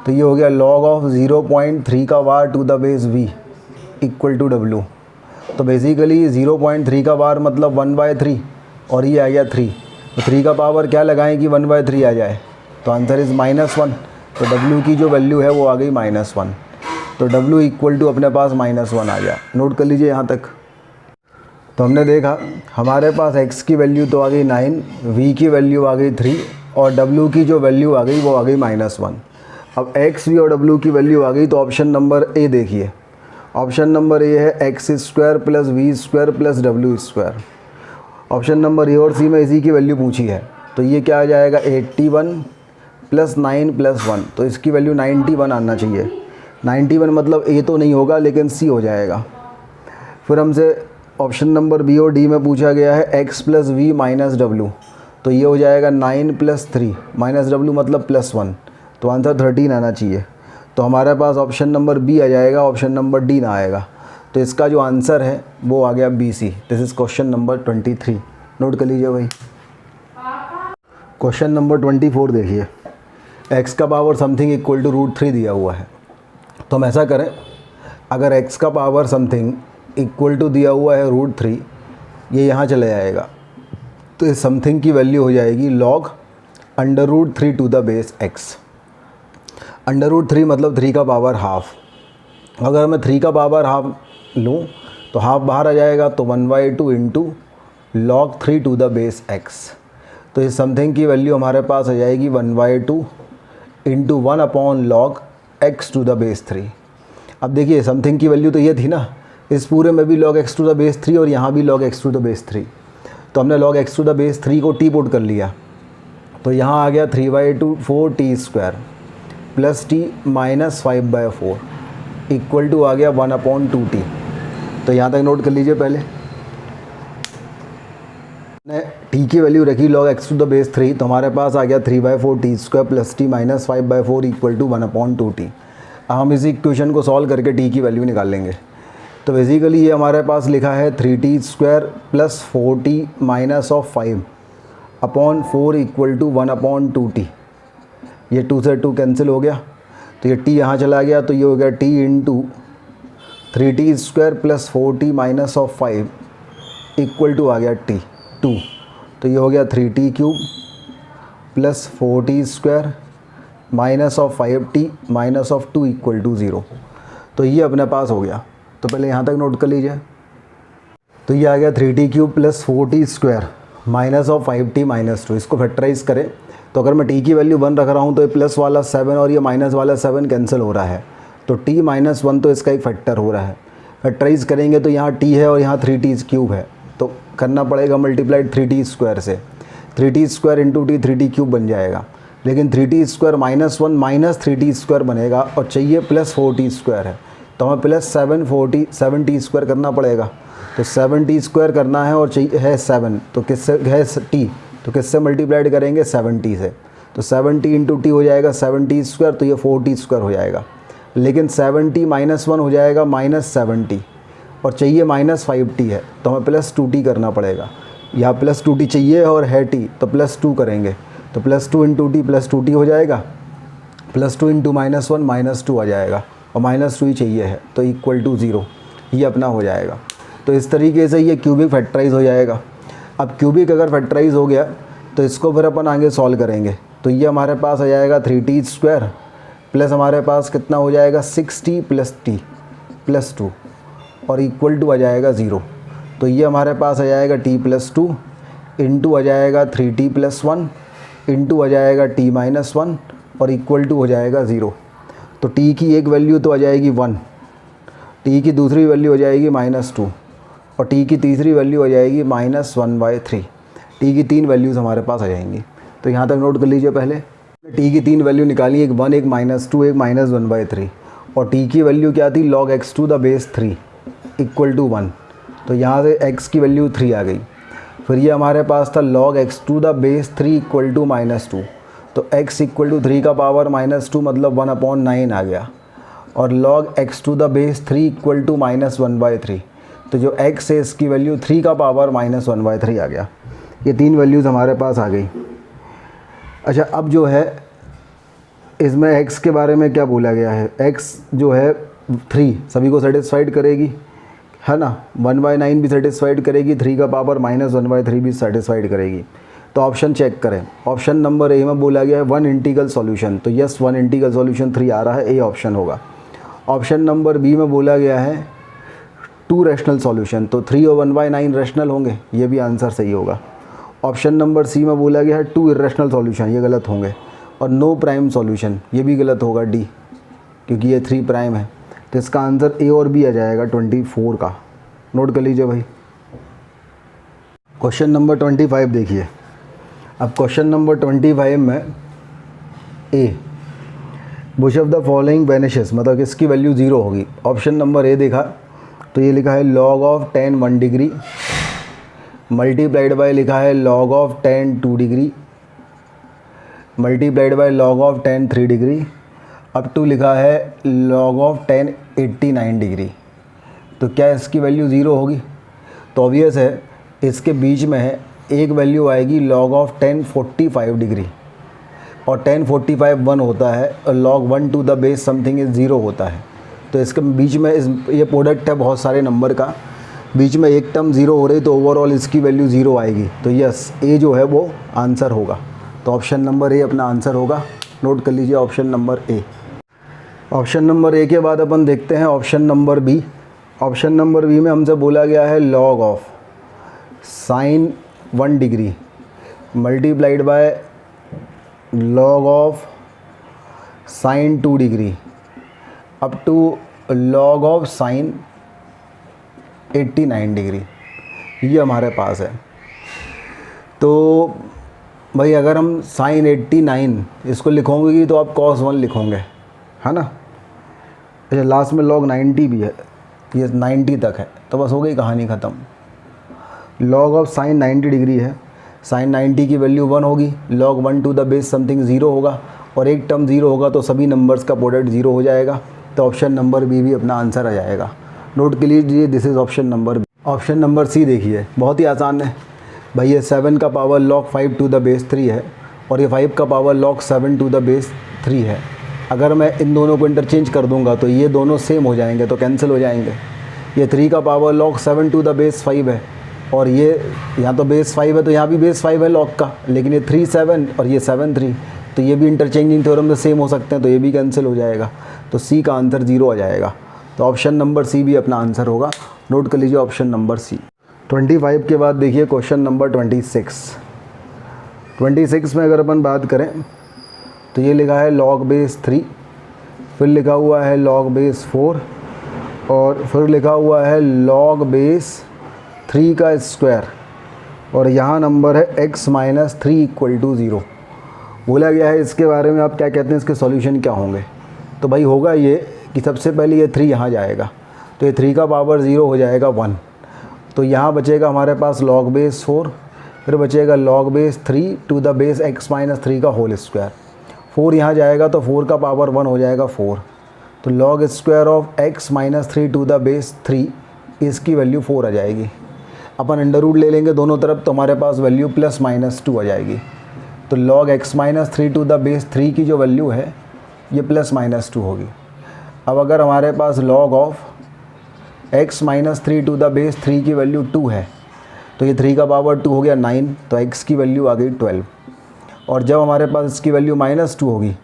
तो ये हो गया log ऑफ 0.3 का वार to the base v equal to w। तो बेसिकली 0.3 का पावर मतलब 1/3 और ये आ गया 3। तो 3 का पावर क्या लगाएं कि 1/3 आ जाए, तो आंसर इज़ -1। तो w की जो वैल्यू है वो आ गई -1। तो w इक्वल टू अपने पास -1 आ गया। नोट कर लीजिए यहाँ तक। तो हमने देखा हमारे पास x की वैल्यू तो आ गई 9, v की वैल्यू आ गई 3 और w की जो वैल्यू आ गई वो आ गई -1। अब x, v और w की वैल्यू आ गई तो ऑप्शन नंबर ए देखिए। ऑप्शन नंबर ए है x² plus v² plus w²। Option number ए और सी में इसी की वैल्यू पूछी है, तो ये क्या आ जाएगा 81 प्लस 9 प्लस 1, तो इसकी वैल्यू 91 आना चाहिए। 91 मतलब ए तो नहीं होगा लेकिन सी हो जाएगा। फिर हमसे ऑप्शन नंबर बी और डी में पूछा गया है x plus V minus W, तो ये हो जाएगा 9 प्लस 3 माइनस डब्ल्यू मतलब +1, तो आंसर 13 आना चाहिए। तो हमारे पास ऑप्शन नंबर बी आ जाएगा, ऑप्शन नंबर डी ना आएगा। तो इसका जो आंसर है वो आ गया B C. This is question number 23। Note कर लीजिए भाई। क्वेश्चन नंबर 24 देखिए, x का पावर समथिंग इक्वल टू √3 दिया हुआ है। तो हम ऐसा करें, अगर x का पावर समथिंग इक्वल टू दिया हुआ है √3, ये यहाँ चले जाएगा, तो इस समथिंग की वैल्यू हो जाएगी log √3 to the base x। √3 मतलब 3 का पावर हाफ। अगर मैं 3 का पावर हाफ लूँ तो हाफ बाहर आ जाएगा, तो 1/2 into log 3 to the base x। तो इस समथिंग की वैल्यू हमारे पास आ जाएगी 1/2 into 1/log x to the base 3। अब देखिए समथिंग की वैल्यू तो ये थी ना, इस पूरे में भी log x to the base 3 और यहाँ भी log x to the base 3। तो हमने log x to the base 3 को टी पुट कर लिया, तो यहाँ आ गया 3/2 4t² plus t minus 5/4 equal to आ गया 1/2t। तो यहाँ तक नोट कर लीजिए। पहले ने t की वैल्यू रखी log x to the base 3, तो हमारे पास आ गया 3/4t² plus t minus 5/4 equal to 1/2t। अब हम इसी इक्वेशन को सॉल्व करके t की वैल्यू निकाल लेंगे। तो बेसिकली ये हमारे पास लिखा है 3t² plus 4t minus of 5/4 equal to 1/2t। ये 2 से 2 कैंसिल हो गया, तो ये t यहाँ चला गया, तो ये हो गया t into 3t² plus 4t minus of 5 equal to आ गया t 2। तो ये हो गया 3t³ plus 4t² minus of 5t minus of 2 equal to 0। तो ये अपने पास हो गया। तो पहले यहाँ तक नोट कर लीजिए। तो ये आ गया 3t³ plus 4t² minus of 5t minus 2। इसको फैक्टराइज करें तो अगर मैं t की वैल्यू 1 रख रहा हूँ तो ये प्लस वाला 7 और ये माइनस वाला 7 कैंसिल हो रहा है, तो t माइनस 1 तो इसका एक फैक्टर हो रहा है। फैक्टराइज करेंगे तो यहाँ t है और यहाँ 3t³ है, तो करना पड़ेगा मल्टीप्लाइड 3t² से। 3t² इंटू t 3t³ बन जाएगा, लेकिन 3t² माइनस 1 माइनस 3t² बनेगा और चाहिए प्लस 4t² है, तो हमें प्लस 7t² करना पड़ेगा। तो 7t² करना है और चाहिए है 7, तो किससे है t, तो किससे मल्टीप्लाइड करेंगे 7t से। तो 7t इंटू टी हो जाएगा 7t², तो ये 4t² हो जाएगा। लेकिन 7t माइनस 1 हो जाएगा माइनस 7t और चाहिए माइनस 5t है, तो हमें प्लस 2t करना पड़ेगा। यहाँ प्लस 2t चाहिए और है t, तो प्लस 2 करेंगे, तो plus 2 into T plus 2t हो जाएगा। प्लस 2 इंटू माइनस 1 माइनस 2 आ जाएगा और माइनस 2 ही चाहिए है, तो इक्वल टू 0 ये अपना हो जाएगा। तो इस तरीके से ये क्यूबिक फैक्टराइज हो जाएगा। अब क्यूबिक अगर फैक्टराइज हो गया तो इसको फिर अपन आगे सॉल्व करेंगे। तो ये हमारे पास आ जाएगा 3t² प्लस हमारे पास कितना हो जाएगा 6t प्लस t प्लस 2 और इक्वल टू आ जाएगा 0। तो ये हमारे पास आ जाएगा t प्लस 2 इंटू आ जाएगा 3t प्लस 1 इंटू आ जाएगा t माइनस 1 और इक्वल टू हो जाएगा 0। तो t की एक वैल्यू तो आ जाएगी 1, t की दूसरी वैल्यू हो जाएगी -2 और t की तीसरी वैल्यू हो जाएगी -1/3। t की 3 वैल्यूज़ हमारे पास आ जाएंगी। तो यहाँ तक नोट कर लीजिए। पहले t की 3 वैल्यू निकाली, एक 1 एक -2 एक -1/3 और t की वैल्यू क्या थी log x to the base 3 equal to 1। तो यहाँ से x की वैल्यू 3 आ गई। फिर ये हमारे पास था log x to the base 3 equal to -2, तो x इक्वल टू 3 का पावर -2 मतलब 1/9 आ गया और log x to the base 3 equal टू -1/3। तो जो x है इसकी वैल्यू 3 का पावर -1/3 आ गया। ये 3 वैल्यूज़ हमारे पास आ गई। अच्छा, अब जो है इसमें x के बारे में क्या बोला गया है, x जो है 3 सभी को सेटिस्फाइड करेगी, है ना, 1/9 भी सेटिस्फाइड करेगी, 3 का पावर -1/3 भी सेटिस्फाइड करेगी। तो ऑप्शन चेक करें। ऑप्शन नंबर ए में बोला गया है 1 इंटीग्रल सॉल्यूशन, तो यस 1 इंटीग्रल सॉल्यूशन 3 आ रहा है, ए ऑप्शन होगा। ऑप्शन नंबर बी में बोला गया है 2 रैशनल सॉल्यूशन, तो 3 और 1/9 रैशनल होंगे, ये भी आंसर सही होगा। ऑप्शन नंबर सी में बोला गया है 2 इरेशनल सॉल्यूशन, ये गलत होंगे। और नो प्राइम सॉल्यूशन, ये भी गलत होगा डी, क्योंकि ये 3 प्राइम है। तो इसका आंसर ए और बी आ जाएगा 24 का। नोट कर लीजिए भाई। क्वेश्चन नंबर 25 देखिए। अब क्वेश्चन नंबर 25 में A, which of the following vanishes, मतलब इसकी वैल्यू 0 होगी। ऑप्शन नंबर ए देखा तो ये लिखा है log of 10 1 degree multiplied by लिखा है log of 10 2 degree multiplied by log of 10 3 degree up to लिखा है log ऑफ 10 89 डिग्री। तो क्या इसकी वैल्यू 0 होगी? तो ऑब्वियस है, इसके बीच में है एक वैल्यू आएगी log ऑफ 10 45 डिग्री, और 10 45 1 होता है, और log 1 to the base something is 0 होता है। तो इसके बीच में ये प्रोडक्ट है बहुत सारे नंबर का, बीच में एक टर्म 0 हो रही, तो ओवरऑल इसकी वैल्यू 0 आएगी। तो यस, ए जो है वो आंसर होगा। तो ऑप्शन नंबर ए अपना आंसर होगा। नोट कर लीजिए option number A. Option number A के बाद अपन देखते हैं option number B. Option number B में हमसे बोला गया है log of sin 1 degree multiplied by log of sin 2 degree up to log of sin 89 degree, ये हमारे पास है। तो भाई अगर हम sin 89 इसको लिखोगे तो आप cos 1 लिखोगे, है ना। अच्छा, लास्ट में log 90 भी है, ये 90 तक है, तो बस हो गई कहानी ख़त्म। log ऑफ sin 90 डिग्री है, sin 90 की वैल्यू 1 होगी, log 1 to the base something 0 होगा, और एक टर्म 0 होगा, तो सभी नंबर्स का प्रोडक्ट 0 हो जाएगा। तो ऑप्शन नंबर बी भी अपना आंसर आ जाएगा। नोट के लीजिए, this is option number B. Option number C देखिए, बहुत ही आसान है भाई। ये 7 का power log 5 to the base 3 है, और ये 5 का power log 7 to the base 3 है। अगर मैं इन दोनों को इंटरचेंज कर दूंगा तो ये दोनों सेम हो जाएंगे, तो कैंसिल हो जाएंगे। ये 3 का power log 7 to the base 5 है, और ये यहाँ तो बेस 5 है, तो यहाँ भी बेस 5 है log का, लेकिन ये 3 7 और ये 7 3, तो ये भी इंटरचेंजिंग थ्योरम से सेम हो सकते हैं, तो ये भी कैंसिल हो जाएगा। तो सी का आंसर 0 आ जाएगा। तो ऑप्शन नंबर सी भी अपना आंसर होगा। नोट कर लीजिए ऑप्शन नंबर सी। 25 के बाद देखिए क्वेश्चन नंबर 26। 26 में अगर अपन बात करें तो ये लिखा है log बेस 3, फिर लिखा हुआ है log बेस 4, और फिर लिखा हुआ है log बेस 3 का स्क्वायर, और यहाँ नंबर है x - 3 = 0। बोला गया है इसके बारे में आप क्या कहते हैं, इसके सॉल्यूशन क्या होंगे। तो भाई होगा ये कि सबसे पहले ये 3 यहाँ जाएगा, तो ये 3 का पावर 0 हो जाएगा 1, तो यहाँ बचेगा हमारे पास log बेस 4, फिर बचेगा log base 3 to the base x - 3 का होल स्क्वायर। 4 यहाँ जाएगा तो 4 का पावर 1 हो जाएगा 4, तो log square of x - 3 to the base 3, इसकी वैल्यू 4 आ जाएगी। अपन अंडर रूट ले लेंगे दोनों तरफ, तो हमारे पास वैल्यू +-2 आ जाएगी। तो log x - 3 to the base 3 की जो वैल्यू है ये +-2 होगी। अब अगर हमारे पास log of x - 3 to the base 3 की वैल्यू 2 है, तो ये 3 का पावर 2 हो गया 9, तो x की वैल्यू आ गई 12। और जब हमारे पास इसकी वैल्यू -2 होगी,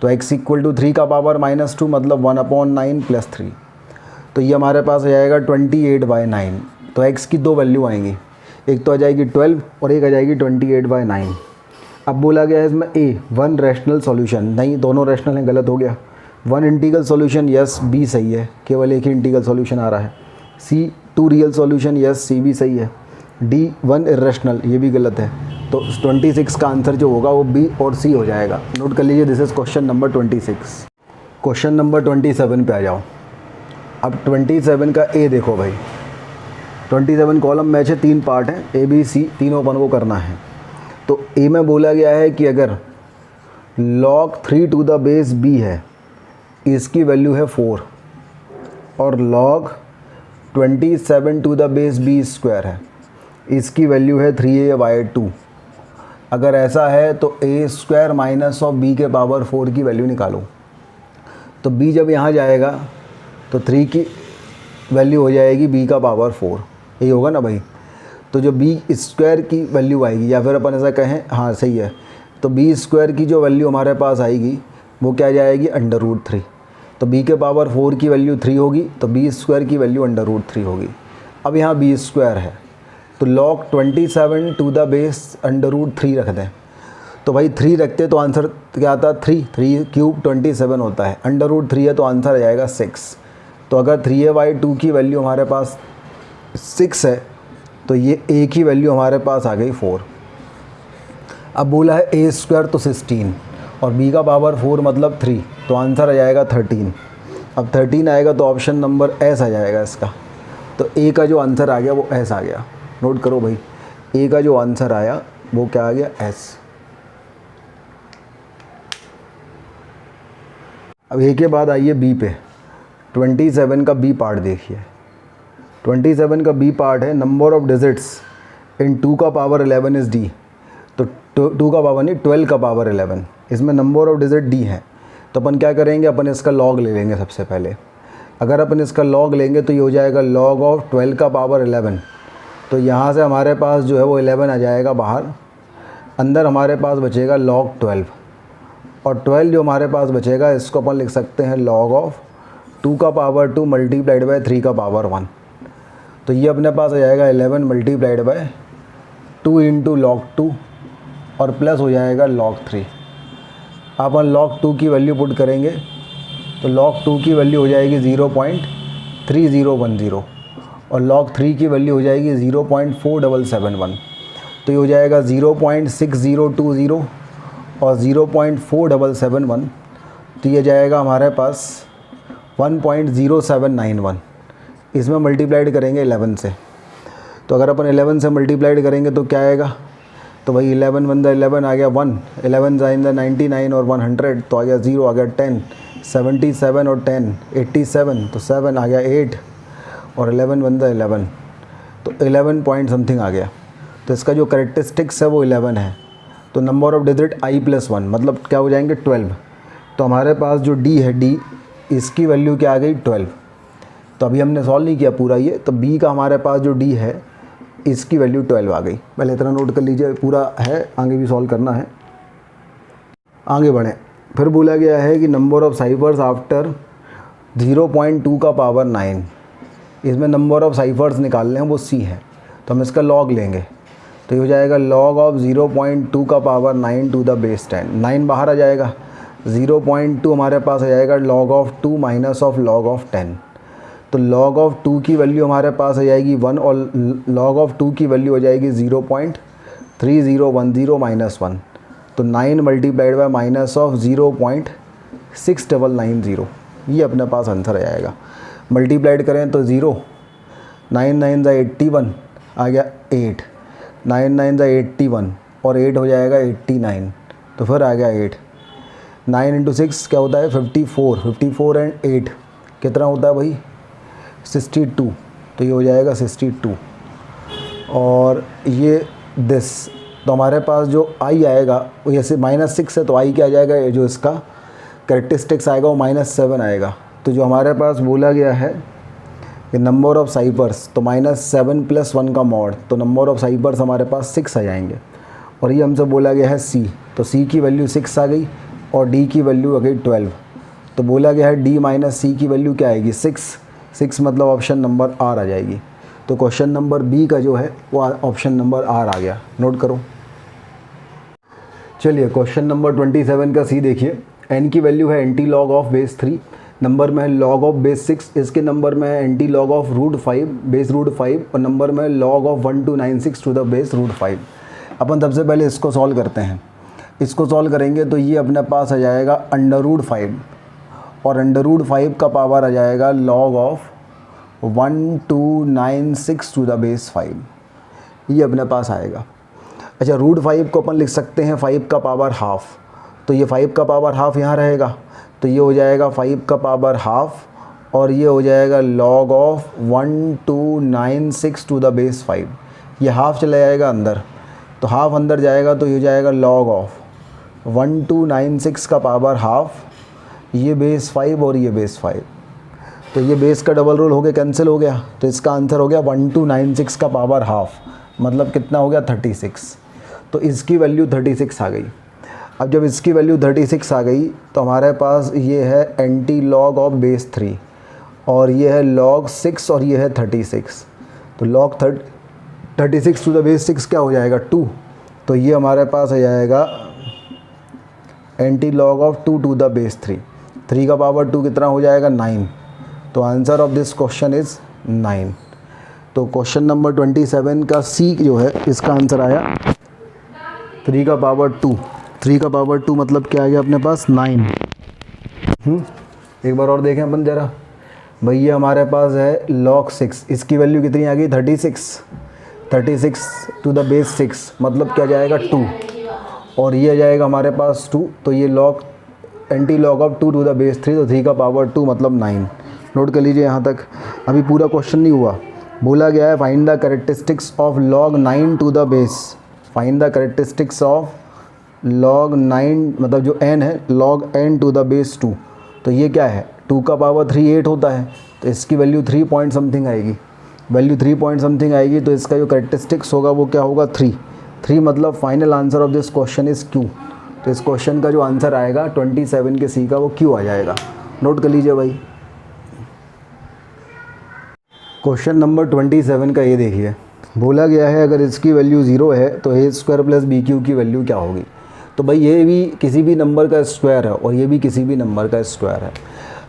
तो x = 3 का पावर -2 मतलब 1/9 + 3, तो ये हमारे पास आ जाएगा 28/9। तो x की 2 वैल्यू आएंगी, एक तो आ जाएगी 12 और एक आ जाएगी 28/9। अब बोला गया है इसमें ए 1 रैशनल सॉल्यूशन, नहीं दोनों रैशनल हैं, गलत हो गया। 1 इंटीग्रल सॉल्यूशन, यस बी सही है, केवल एक ही इंटीग्रल सॉल्यूशन आ रहा है। सी 2 रियल सॉल्यूशन, यस सी भी सही है। डी 1 इरेशनल, ये भी गलत है। तो 26 का आंसर जो होगा वो बी और सी हो जाएगा। नोट कर लीजिए, this is question number 26। Question number 27 पे आ जाओ। अब 27 का ए देखो भाई, 27 कॉलम मैच है, 3 पार्ट हैं, ए बी सी, तीनों अपन को करना है। तो ए में बोला गया है कि अगर log 3 to the base b है, इसकी वैल्यू है 4, और log 27 to the base b square है, इसकी वैल्यू है 3a/2। अगर ऐसा है तो a square minus of b के पावर 4 की वैल्यू निकालो। तो b जब यहाँ जाएगा तो 3 की वैल्यू हो जाएगी b का पावर 4, यही होगा ना भाई। तो जो b स्क्वायर की वैल्यू आएगी, या फिर अपन ऐसा कहें, हाँ सही है, तो b स्क्वायर की जो वैल्यू हमारे पास आएगी वो क्या जाएगी, √3। तो b के पावर 4 की वैल्यू 3 होगी, तो b स्क्वायर की वैल्यू √3 होगी। अब यहाँ b स्क्वायर है तो log 27 टू द बेस √3 रख दें। तो भाई 3 रखते तो आंसर क्या आता है 3 क्यूब 27 होता है, √3 है तो आंसर आ जाएगा 6। तो अगर 3a/2 की वैल्यू हमारे पास 6 है तो ये a की वैल्यू हमारे पास आ गई 4। अब बोला है a स्क्वायर तो 16 और b का पावर 4 मतलब 3, तो आंसर आ जाएगा 13। अब 13 आएगा तो ऑप्शन नंबर एस आ जाएगा इसका। तो a का जो आंसर आ गया वो एस आ गया। नोट करो भाई, a का जो आंसर आया वो क्या आ गया एस। अब a के बाद आइए b पे। 27 का b पार्ट देखिए। 27 का b पार्ट है नंबर ऑफ डिजिट्स इन 2 का पावर 11 इज़ d। तो 2 का पावर नहीं 12 का पावर 11, इसमें नंबर ऑफ डिजिट d है। तो अपन क्या करेंगे, अपन इसका लॉग ले लेंगे सबसे पहले। अगर अपन इसका लॉग लेंगे तो ये हो जाएगा लॉग ऑफ 12 का पावर 11। तो यहाँ से हमारे पास जो है वो 11 आ जाएगा बाहर, अंदर हमारे पास बचेगा लॉग 12, और 12 जो हमारे पास बचेगा इसको अपन लिख सकते हैं लॉग ऑफ 2 का पावर 2 मल्टीप्लाइड बाय 3 का पावर 1। तो ये अपने पास आ जाएगा 11 मल्टीप्लाइड बाय 2 इंटू लॉग 2 और प्लस हो जाएगा log 3। अपन log 2 की वैल्यू पुट करेंगे तो log 2 की वैल्यू हो जाएगी 0.3010 और log 3 की वैल्यू हो जाएगी 0.4771। तो ये हो जाएगा 0.6020 और 0.4771, तो ये जाएगा हमारे पास 1.0791। इसमें मल्टीप्लाइड करेंगे 11 से। तो अगर अपन 11 से मल्टीप्लाइड करेंगे तो क्या आएगा, तो भाई 11 वन द 11 आ गया 1, 11 इन द 99 और 100 तो आ गया 0, आ गया 10, 77 और 10 87, तो 7 आ गया 8 और 11 वन द 11 तो 11 पॉइंट समथिंग आ गया। तो इसका जो करेक्टरिस्टिक्स है वो 11 है। तो नंबर ऑफ डिजिट i+1 मतलब क्या हो जाएंगे 12। तो हमारे पास जो d है d, इसकी वैल्यू क्या आ गई 12। तो अभी हमने सॉल्व नहीं किया पूरा ये, तो b का हमारे पास जो d है इसकी वैल्यू 12 आ गई। पहले इतना नोट कर लीजिए, पूरा है, आगे भी सॉल्व करना है। आगे बढ़ें। फिर बोला गया है कि नंबर ऑफ़ साइफर्स आफ्टर 0.2 का पावर 9, इसमें नंबर ऑफ़ साइफर्स निकालने हैं वो c है। तो हम इसका लॉग लेंगे तो ये हो जाएगा लॉग ऑफ 0.2 का पावर 9 टू द बेस 10। 9 बाहर आ जाएगा, 0.2 हमारे पास आ जाएगा log of 2 minus of log of 10। तो log ऑफ 2 की वैल्यू हमारे पास आ जाएगी 1 और log ऑफ 2 की वैल्यू हो जाएगी 0.3010 माइनस 1। तो 9 मल्टीप्लाइड बाय माइनस ऑफ 0.6990, ये अपने पास आंसर आ जाएगा। मल्टीप्लाइड करें तो 0, 9 9 81 आ गया 8, 9 9 81 और 8 हो जाएगा 89, तो फिर आ गया 8। 9 इंटू 6 क्या होता है 54, 54 एंड 8 कितना होता है भाई 62, तो ये हो जाएगा 62। और ये दिस, तो हमारे पास जो i आएगा वो जैसे -6 है तो i क्या आ जाएगा, ये जो इसका करेक्टरिस्टिक्स आएगा वो -7 आएगा। तो जो हमारे पास बोला गया है कि नंबर ऑफ़ साइफर्स, तो -7 + 1 का मॉड, तो नंबर ऑफ़ साइफर्स हमारे पास 6 आ जाएंगे। और ये हमसे बोला गया है c, तो c की वैल्यू 6 आ गई और d की वैल्यू आ गई 12। तो बोला गया है d माइनस c की वैल्यू क्या आएगी 6 मतलब ऑप्शन नंबर आर आ जाएगी। तो क्वेश्चन नंबर बी का जो है वो ऑप्शन नंबर आर आ गया। नोट करो। चलिए क्वेश्चन नंबर 27 का सी देखिए। n की वैल्यू है anti log of base 3, number में है लॉग ऑफ बेस 6, इसके नंबर में है एंटी लॉग ऑफ √5 बेस √5 और नंबर में है log of 1296 to the base √5। अपन सबसे पहले इसको सॉल्व करते हैं। इसको सॉल्व करेंगे तो ये अपने पास आ जाएगा √5 और √5 का पावर आ जाएगा log of 1296 to the base 5, ये अपने पास आएगा। अच्छा √5 को अपन लिख सकते हैं 5 का पावर हाफ, तो ये 5 का पावर हाफ यहाँ रहेगा, तो ये हो जाएगा 5 का पावर हाफ और ये हो जाएगा log of 1296 to the base 5। ये हाफ चला जाएगा अंदर, तो हाफ अंदर जाएगा तो ये हो जाएगा log ऑफ 1296 का पावर हाफ, ये बेस 5 और ये बेस 5। तो ये बेस का डबल रोल हो गया, कैंसिल हो गया, तो इसका आंसर हो गया 1296 का पावर हाफ, मतलब कितना हो गया 36। तो इसकी वैल्यू 36 आ गई। अब जब इसकी वैल्यू 36 आ गई तो हमारे पास ये है एंटी लॉग ऑफ बेस 3 और ये है log 6 और ये है 36। तो log 36 टू द बेस 6 क्या हो जाएगा 2। तो ये हमारे पास आ जाएगा anti log of 2 to the base 3। 3 का पावर 2 कितना हो जाएगा 9। तो answer of this question is 9। तो क्वेश्चन नंबर 27 का सी जो है इसका आंसर आया 3 का पावर 2। 3 का पावर 2 मतलब क्या आ गया अपने पास 9। एक बार और देखें अपन ज़रा भैया, हमारे पास है log 6, इसकी वैल्यू कितनी आ गई 36 टू द बेस 6 मतलब क्या जाएगा 2 और ये जाएगा हमारे पास 2। तो ये log anti log of 2 to the base 3, तो 3 का पावर 2 मतलब 9। नोट कर लीजिए यहाँ तक। अभी पूरा क्वेश्चन नहीं हुआ, बोला गया है find the characteristics of log 9 to the base. Find the characteristics of log 9 मतलब जो n है log n to the base 2। तो ये क्या है 2 का पावर 3 8 होता है, तो इसकी वैल्यू 3 पॉइंट समथिंग आएगी। वैल्यू 3 पॉइंट समथिंग आएगी तो इसका जो कैरेक्टरिस्टिक्स होगा वो क्या होगा 3 मतलब final answer of this question is Q। तो इस क्वेश्चन का जो आंसर आएगा 27 के सी का वो Q आ जाएगा। नोट कर लीजिए भाई। क्वेश्चन नंबर 27 का ये देखिए, बोला गया है अगर इसकी वैल्यू 0 है तो ए स्क्वायर प्लस बी क्यू की वैल्यू क्या होगी। तो भाई ये भी किसी भी नंबर का स्क्वायर है और ये भी किसी भी नंबर का स्क्वायर है।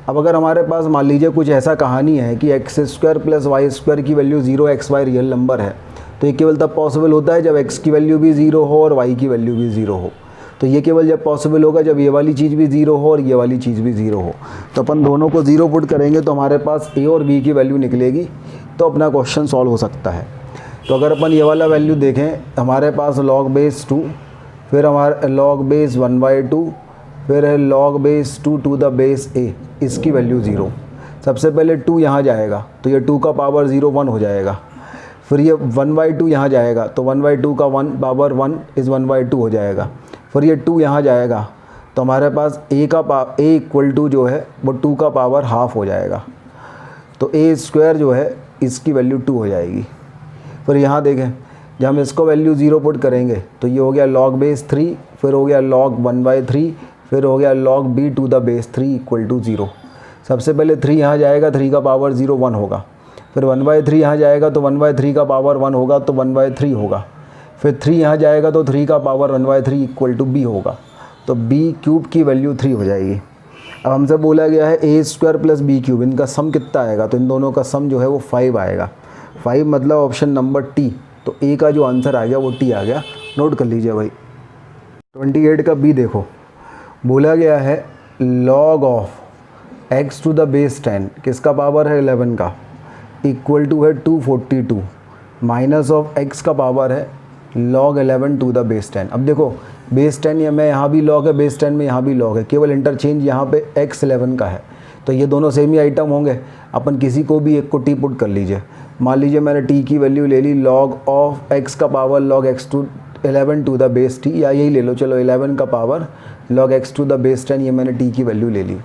अब अगर हमारे पास मान लीजिए कुछ ऐसा कहानी है कि x square plus y square की value 0 x y real number है, तो ये केवल तब पॉसिबल होता है जब एक्स की वैल्यू भी 0 हो और वाई की वैल्यू भी 0 हो। तो ये केवल जब पॉसिबल होगा जब ये वाली चीज़ भी 0 हो और ये वाली चीज़ भी 0 हो। तो अपन दोनों को 0 पुट करेंगे तो हमारे पास ए और बी की वैल्यू निकलेगी, तो अपना क्वेश्चन सॉल्व हो सकता है। तो अगर अपन ये वाला वैल्यू देखें, हमारे पास log बेस 2, फिर हमारे log बेस 1/2, फिर है log base 2 to the base a, इसकी वैल्यू 0। सबसे पहले 2 यहाँ जाएगा तो ये 2 का पावर 0 1 हो जाएगा। फिर ये 1/2 यहाँ जाएगा तो 1/2 का 1 पावर 1 इज़ 1/2 हो जाएगा। फिर ये 2 यहाँ जाएगा तो हमारे पास a इक्वल टू जो है वो 2 का पावर हाफ हो जाएगा। तो a स्क्वायर जो है इसकी वैल्यू 2 हो जाएगी। फिर यहाँ देखें, जब हम इसको वैल्यू 0 पुट करेंगे तो ये हो गया log बेस 3, फिर हो गया log 1/3, फिर हो गया log b to the base 3 equal to 0। सबसे पहले 3 यहाँ जाएगा, 3 का पावर 0 1 होगा। फिर 1/3 यहाँ जाएगा तो 1/3 का पावर 1 होगा तो 1/3 होगा। फिर 3 यहाँ जाएगा तो 3 का पावर 1/3 इक्वल टू b होगा, तो b क्यूब की वैल्यू 3 हो जाएगी। अब हमसे बोला गया है ए स्क्वायर प्लस बी क्यूब, इनका सम कितना आएगा, तो इन दोनों का सम जो है वो 5 आएगा। 5 मतलब ऑप्शन नंबर टी। तो ए का जो आंसर आ गया वो टी आ गया। नोट कर लीजिए भाई। 28 का बी देखो, बोला गया है log of x to the base 10 किसका पावर है 11 का इक्वल टू है 242 माइनस ऑफ x का पावर है log 11 टू द बेस 10। अब देखो बेस 10 या में यहाँ भी log है, बेस 10 में यहाँ भी log है, केवल इंटरचेंज यहाँ पे x 11 का है। तो ये दोनों सेम ही आइटम होंगे, अपन किसी को भी एक को टी पुट कर लीजिए। मान लीजिए मैंने टी की वैल्यू ले ली log ऑफ x का power log x to 11 to the base T, या यही ले लो चलो 11 का power log x to the base 10, ये मैंने टी की वैल्यू ले ली।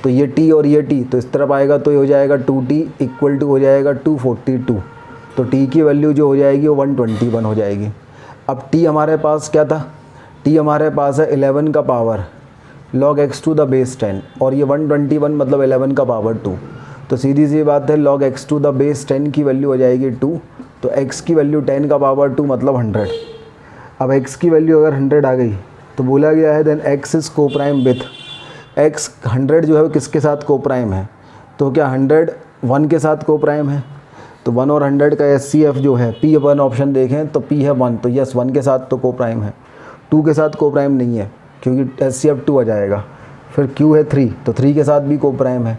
तो ये टी और ये टी तो इस तरफ आएगा तो ये हो जाएगा 2t इक्वल टू हो जाएगा 242। तो टी की वैल्यू जो हो जाएगी वो 121 हो जाएगी। अब टी हमारे पास क्या था, टी हमारे पास है 11 का power log x to the base 10 और ये 121 मतलब 11 का पावर 2। तो सीधी सी बात है log x to the base 10 की वैल्यू हो जाएगी 2, तो x की वैल्यू 10 का पावर 2 मतलब 100। अब x की वैल्यू अगर 100 आ गई तो बोला गया है देन x इज़ को प्राइम विथ x 100 जो है वो किसके साथ को प्राइम है, तो क्या 100 1 के साथ को प्राइम है। तो 1 और 100 का SCF जो है P1 ऑप्शन देखें तो P है 1, तो यस 1 के साथ तो को प्राइम है। 2 के साथ को प्राइम नहीं है क्योंकि SCF 2 आ जाएगा। फिर Q है 3, तो 3 के साथ भी को प्राइम है,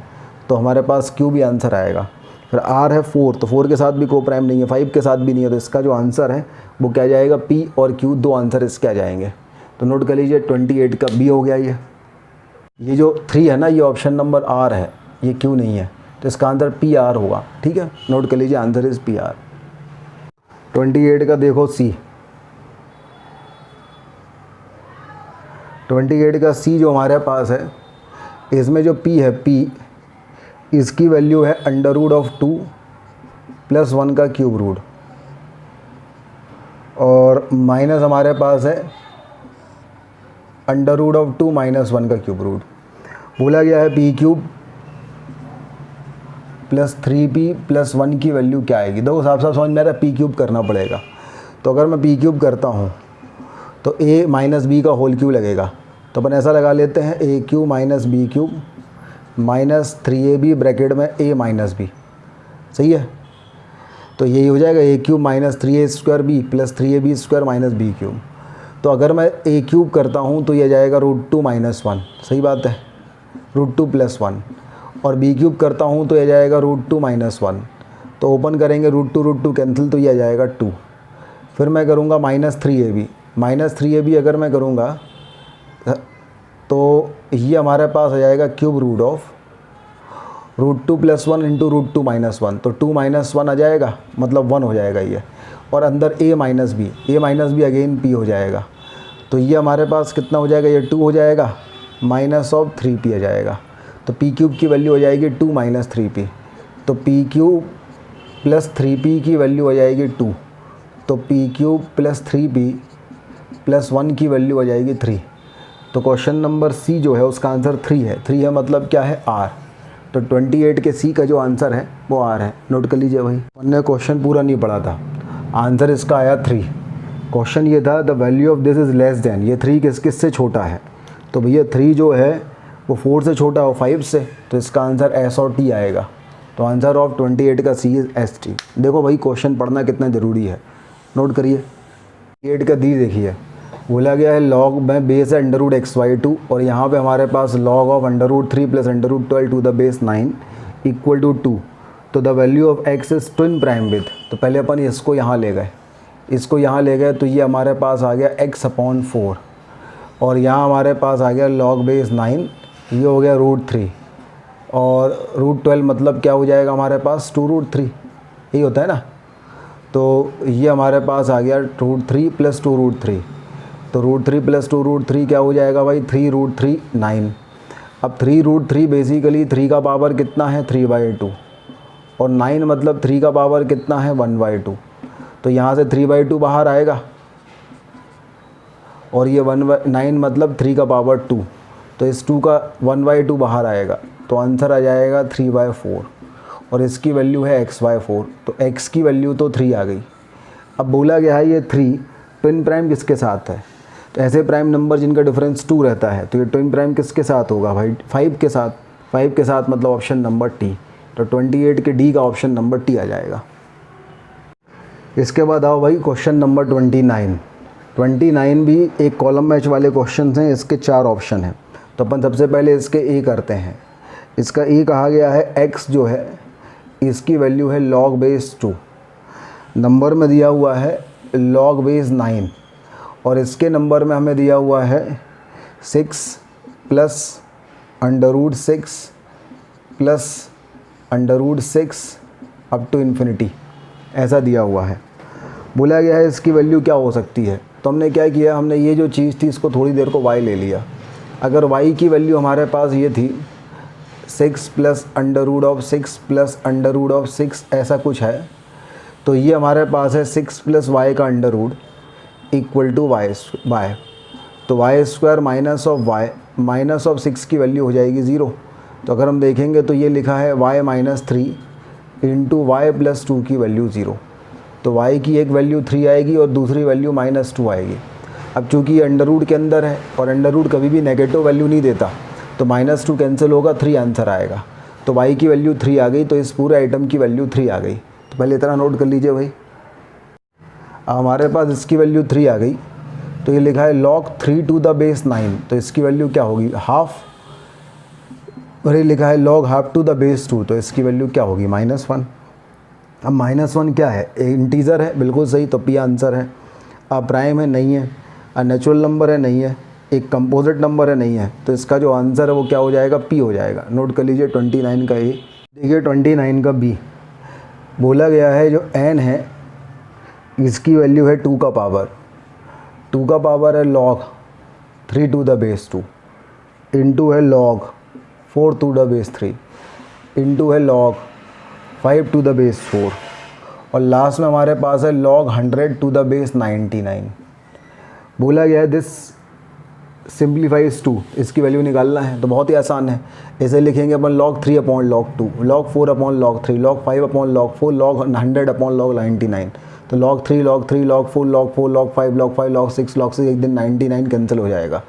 तो हमारे पास Q भी आंसर आएगा। फिर R है 4, तो 4 के साथ भी को प्राइम नहीं है, 5 के साथ भी नहीं है, तो इसका जो आंसर है वो क्या जाएगा P और Q, दो आंसर इसके आ जाएंगे। तो नोट कर लीजिए 28 का B हो गया। ये जो 3 है ना ये ऑप्शन नंबर R है, ये Q नहीं है, तो इसका आंसर PR होगा। ठीक है, नोट कर लीजिए आंसर इज़ PR। 28 का देखो C, 28 का C जो हमारे पास है इसमें जो P है P इसकी वैल्यू है √2 + 1 का क्यूब रूट और माइनस हमारे पास है अंडर रूट ऑफ 2 माइनस 1 का क्यूब रूट। बोला गया है P cube plus 3p plus 1 की वैल्यू क्या आएगी। देखो साफ साफ समझ में आ रहा है, पी क्यूब करना पड़ेगा। तो अगर मैं पी क्यूब करता हूँ तो a माइनस बी का होल क्यूब लगेगा। तो अपन ऐसा लगा लेते हैं A cube minus B cube minus 3ab bracket में a माइनस बी। सही है, तो यही हो जाएगा A cube minus 3a square B plus 3ab square minus B cube. तो अगर मैं a क्यूब करता हूँ तो यह जाएगा √2 माइनस 1। सही बात है, √2 प्लस 1। और b क्यूब करता हूँ तो यह जाएगा √2 माइनस 1। तो ओपन करेंगे √2 कैंसिल, तो यह जाएगा 2। फिर मैं करूँगा माइनस 3ab अगर मैं करूँगा तो ये हमारे पास आ जाएगा cube root of √2 plus 1 into √2 minus 1। तो 2 माइनस 1 आ जाएगा, मतलब 1 हो जाएगा ये। और अंदर a minus B again p हो जाएगा। तो ये हमारे पास कितना हो जाएगा, ये 2 हो जाएगा माइनस ऑफ 3p आ जाएगा। तो p क्यूब की वैल्यू हो जाएगी 2 माइनस 3p। तो p क्यूब प्लस 3p की वैल्यू हो जाएगी 2। तो p cube plus 3p plus 1 की वैल्यू हो जाएगी 3। तो क्वेश्चन नंबर सी जो है उसका आंसर 3 है। 3 है मतलब क्या है, r। तो 28 के सी का जो आंसर है वो r है। नोट कर लीजिए भाई, हमने क्वेश्चन पूरा नहीं पढ़ा था, आंसर इसका आया 3। क्वेश्चन ये था the value of this is less than, ये 3 किस से छोटा है। तो भैया 3 जो है वो 4 से छोटा हो 5 से, तो इसका आंसर एस और टी आएगा। तो आंसर ऑफ 28 का सी इज़ एस टी। देखो भाई क्वेश्चन पढ़ना कितना ज़रूरी है, नोट करिए। 8 का दी देखिए, बोला गया है लॉग में बेस है √x/2 और यहाँ पे हमारे पास log of √3 plus √12 to the base 9 equal to 2। तो the value of x is twin prime with. तो पहले अपन इसको यहाँ ले गए, तो ये हमारे पास आ गया x/4 और यहाँ हमारे पास आ गया लॉग बेस 9, ये हो गया √3 और √12 मतलब क्या हो जाएगा हमारे पास 2√3, यही होता है ना। तो ये हमारे पास आ गया √3 प्लस 2√3। तो √3 प्लस 2√3 क्या हो जाएगा भाई, 3√3 9। अब 3√3 बेसिकली 3 का पावर कितना है 3/2 और 9 मतलब 3 का पावर कितना है 1/2। तो यहाँ से 3/2 बाहर आएगा और ये 9 मतलब 3 का पावर 2, तो इस 2 का 1/2 बाहर आएगा। तो आंसर आ जाएगा 3/4 और इसकी वैल्यू है x/4। तो x की वैल्यू तो 3 आ गई। अब बोला गया है ये 3 ट्विन प्राइम किसके साथ है। तो ऐसे प्राइम नंबर जिनका डिफरेंस 2 रहता है, तो ये ट्विन प्राइम किसके साथ होगा भाई, 5 के साथ। 5 के साथ मतलब ऑप्शन नंबर टी। तो 28 के डी का ऑप्शन नंबर टी आ जाएगा। इसके बाद आओ भाई क्वेश्चन नंबर 29 भी एक कॉलम मैच वाले क्वेश्चन हैं, इसके 4 ऑप्शन हैं। तो अपन सबसे पहले इसके ए करते हैं। इसका ए कहा गया है x जो है इसकी वैल्यू है log बेस 2, नंबर में दिया हुआ है log बेस 9 और इसके नंबर में हमें दिया हुआ है 6 plus √6 plus √6 up to infinity, ऐसा दिया हुआ है। बोला गया है इसकी वैल्यू क्या हो सकती है। तो हमने क्या किया, हमने ये जो चीज़ थी इसको थोड़ी देर को y ले लिया। अगर y की वैल्यू हमारे पास ये थी 6 प्लस √6 प्लस √6 ऐसा कुछ है, तो ये हमारे पास है 6 प्लस y का under root equal to y। तो y² minus of y minus of 6 की वैल्यू हो जाएगी 0। तो अगर हम देखेंगे तो ये लिखा है y-3 इंटू y प्लस 2 की वैल्यू 0। तो y की एक वैल्यू 3 आएगी और दूसरी वैल्यू -2 आएगी। अब चूँकि ये अंडर रूट के अंदर है और अंडर रूट कभी भी नेगेटिव वैल्यू नहीं देता, तो -2 कैंसिल होगा, 3 आंसर आएगा। तो y की वैल्यू 3 आ गई, तो इस पूरे आइटम की वैल्यू 3 आ गई। तो पहले इतना नोट कर लीजिए भाई। हमारे पास इसकी वैल्यू 3 आ गई, तो ये लिखा है log 3 टू द बेस 9, तो इसकी वैल्यू क्या होगी हाफ। और ये लिखा है log half to the base 2, तो इसकी वैल्यू क्या होगी -1। अब -1 क्या है, इंटीजर है, बिल्कुल सही, तो पी आंसर है। अब प्राइम है, नहीं है। नेचुरल नंबर है, नहीं है। एक कंपोजिट नंबर है, नहीं है। तो इसका जो आंसर है वो क्या हो जाएगा, पी हो जाएगा। नोट कर लीजिए 29 का ए। देखिए 29 का बी, बोला गया है जो n है इसकी वैल्यू है 2 का पावर। 2 का पावर है log 3 to the base 2 into है log 4 to the base 3 into है log 5 टू द बेस 4 और लास्ट में हमारे पास है log 100 टू द बेस 99। बोला गया है दिस सिंप्लीफाइज 2, इसकी वैल्यू निकालना है तो बहुत ही आसान है। इसे लिखेंगे अपन log 3 upon log 2, log 4 upon log 3, log 5 upon log 4, log 100 upon log 99। तो log 3 log 3 log 4 log 4 log 5 log 5 log 6 log 6, एक दिन 99 कैंसिल हो जाएगा।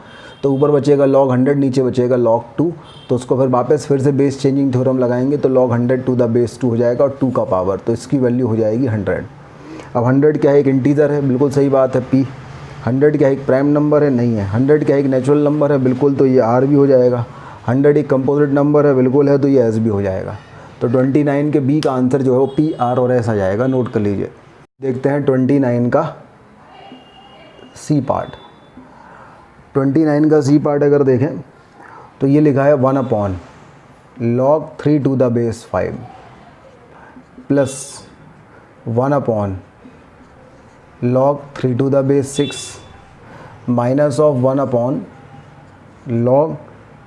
तो ऊपर बचेगा log 100, नीचे बचेगा log 2। तो उसको फिर वापस फिर से बेस चेंजिंग थ्योरम लगाएंगे तो log 100 टू द बेस 2 हो जाएगा और 2 का पावर, तो इसकी वैल्यू हो जाएगी 100। अब 100 क्या है, एक इंटीजर है, बिल्कुल सही बात है p। 100 क्या एक प्राइम नंबर है, नहीं है। 100 क्या एक नेचुरल नंबर है, बिल्कुल, तो ये r भी हो जाएगा। 100 एक कंपोजिट नंबर है, बिल्कुल है, तो ये s भी हो जाएगा। तो 29 के b का आंसर जो है वो p, r और s आ जाएगा, नोट कर लीजिए। देखते हैं 29 का c पार्ट। 29 का c पार्ट अगर देखें तो ये लिखा है 1 upon log 3 to the base 5 plus 1 upon log 3 to the base 6 minus of 1 upon log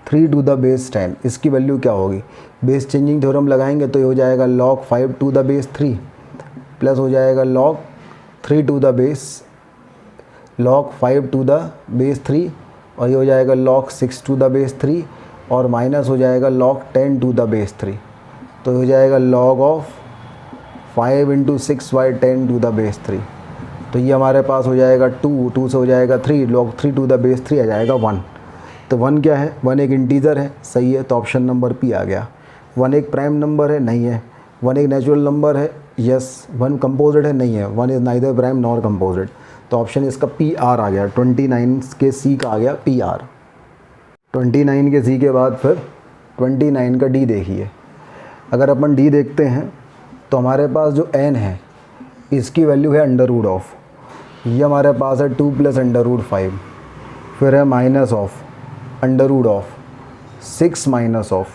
3 to the base 10। इसकी वैल्यू क्या होगी, बेस चेंजिंग थ्योरम लगाएंगे तो ये हो जाएगा log 5 to the base 3 plus हो जाएगा log 3 to the base log 5 to the base 3 और ये हो जाएगा log 6 टू द बेस 3 और माइनस हो जाएगा log 10 टू द बेस 3। तो हो जाएगा log of 5 into 6 by 10 to the base 3। तो ये हमारे पास हो जाएगा 2 से हो जाएगा 3, log 3 टू द बेस 3 आ जाएगा 1। तो 1 क्या है, 1 एक इंटीजर है, सही है, तो ऑप्शन नंबर पी आ गया। 1 एक प्राइम नंबर है, नहीं है। 1 एक नेचुरल नंबर है, यस। 1 कंपोजिट है, नहीं है। 1 is neither prime nor composite, तो ऑप्शन इसका पी आर आ गया। 29 के सी का आ गया पी आर। 29 के सी के बाद फिर 29 का डी देखिए। अगर अपन डी देखते हैं तो हमारे पास जो n है इसकी वैल्यू है अंडर रूट ऑफ, ये हमारे पास है 2 प्लस अंडर रूट 5, फिर है minus of under root of 6 minus of,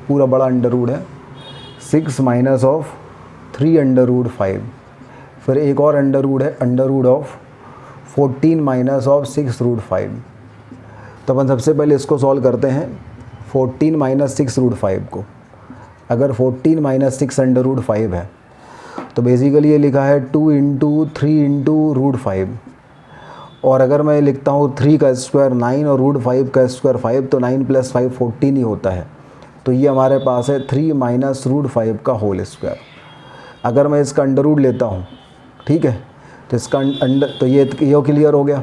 पूरा बड़ा अंडर रूट है 6 माइनस ऑफ 3 अंडर रूट 5, फिर एक और अंडर रूट है under root of 14 minus of 6 root 5। तो अपन सबसे पहले इसको सॉल्व करते हैं 14 माइनस 6 रूट 5 को। अगर 14 माइनस 6 अंडर रूट 5 है तो बेसिकली ये लिखा है 2 इंटू 3 इंटू रूट 5, और अगर मैं लिखता हूँ 3 का स्क्वायर 9 और रूट 5 का स्क्वायर 5, तो 9 प्लस 5 14 ही होता है। तो ये हमारे पास है 3 माइनस रूट 5 का होल स्क्वायर। अगर मैं इसका अंडर रूट लेता हूँ, ठीक है, तो इसका अंडर, तो ये क्लियर हो गया।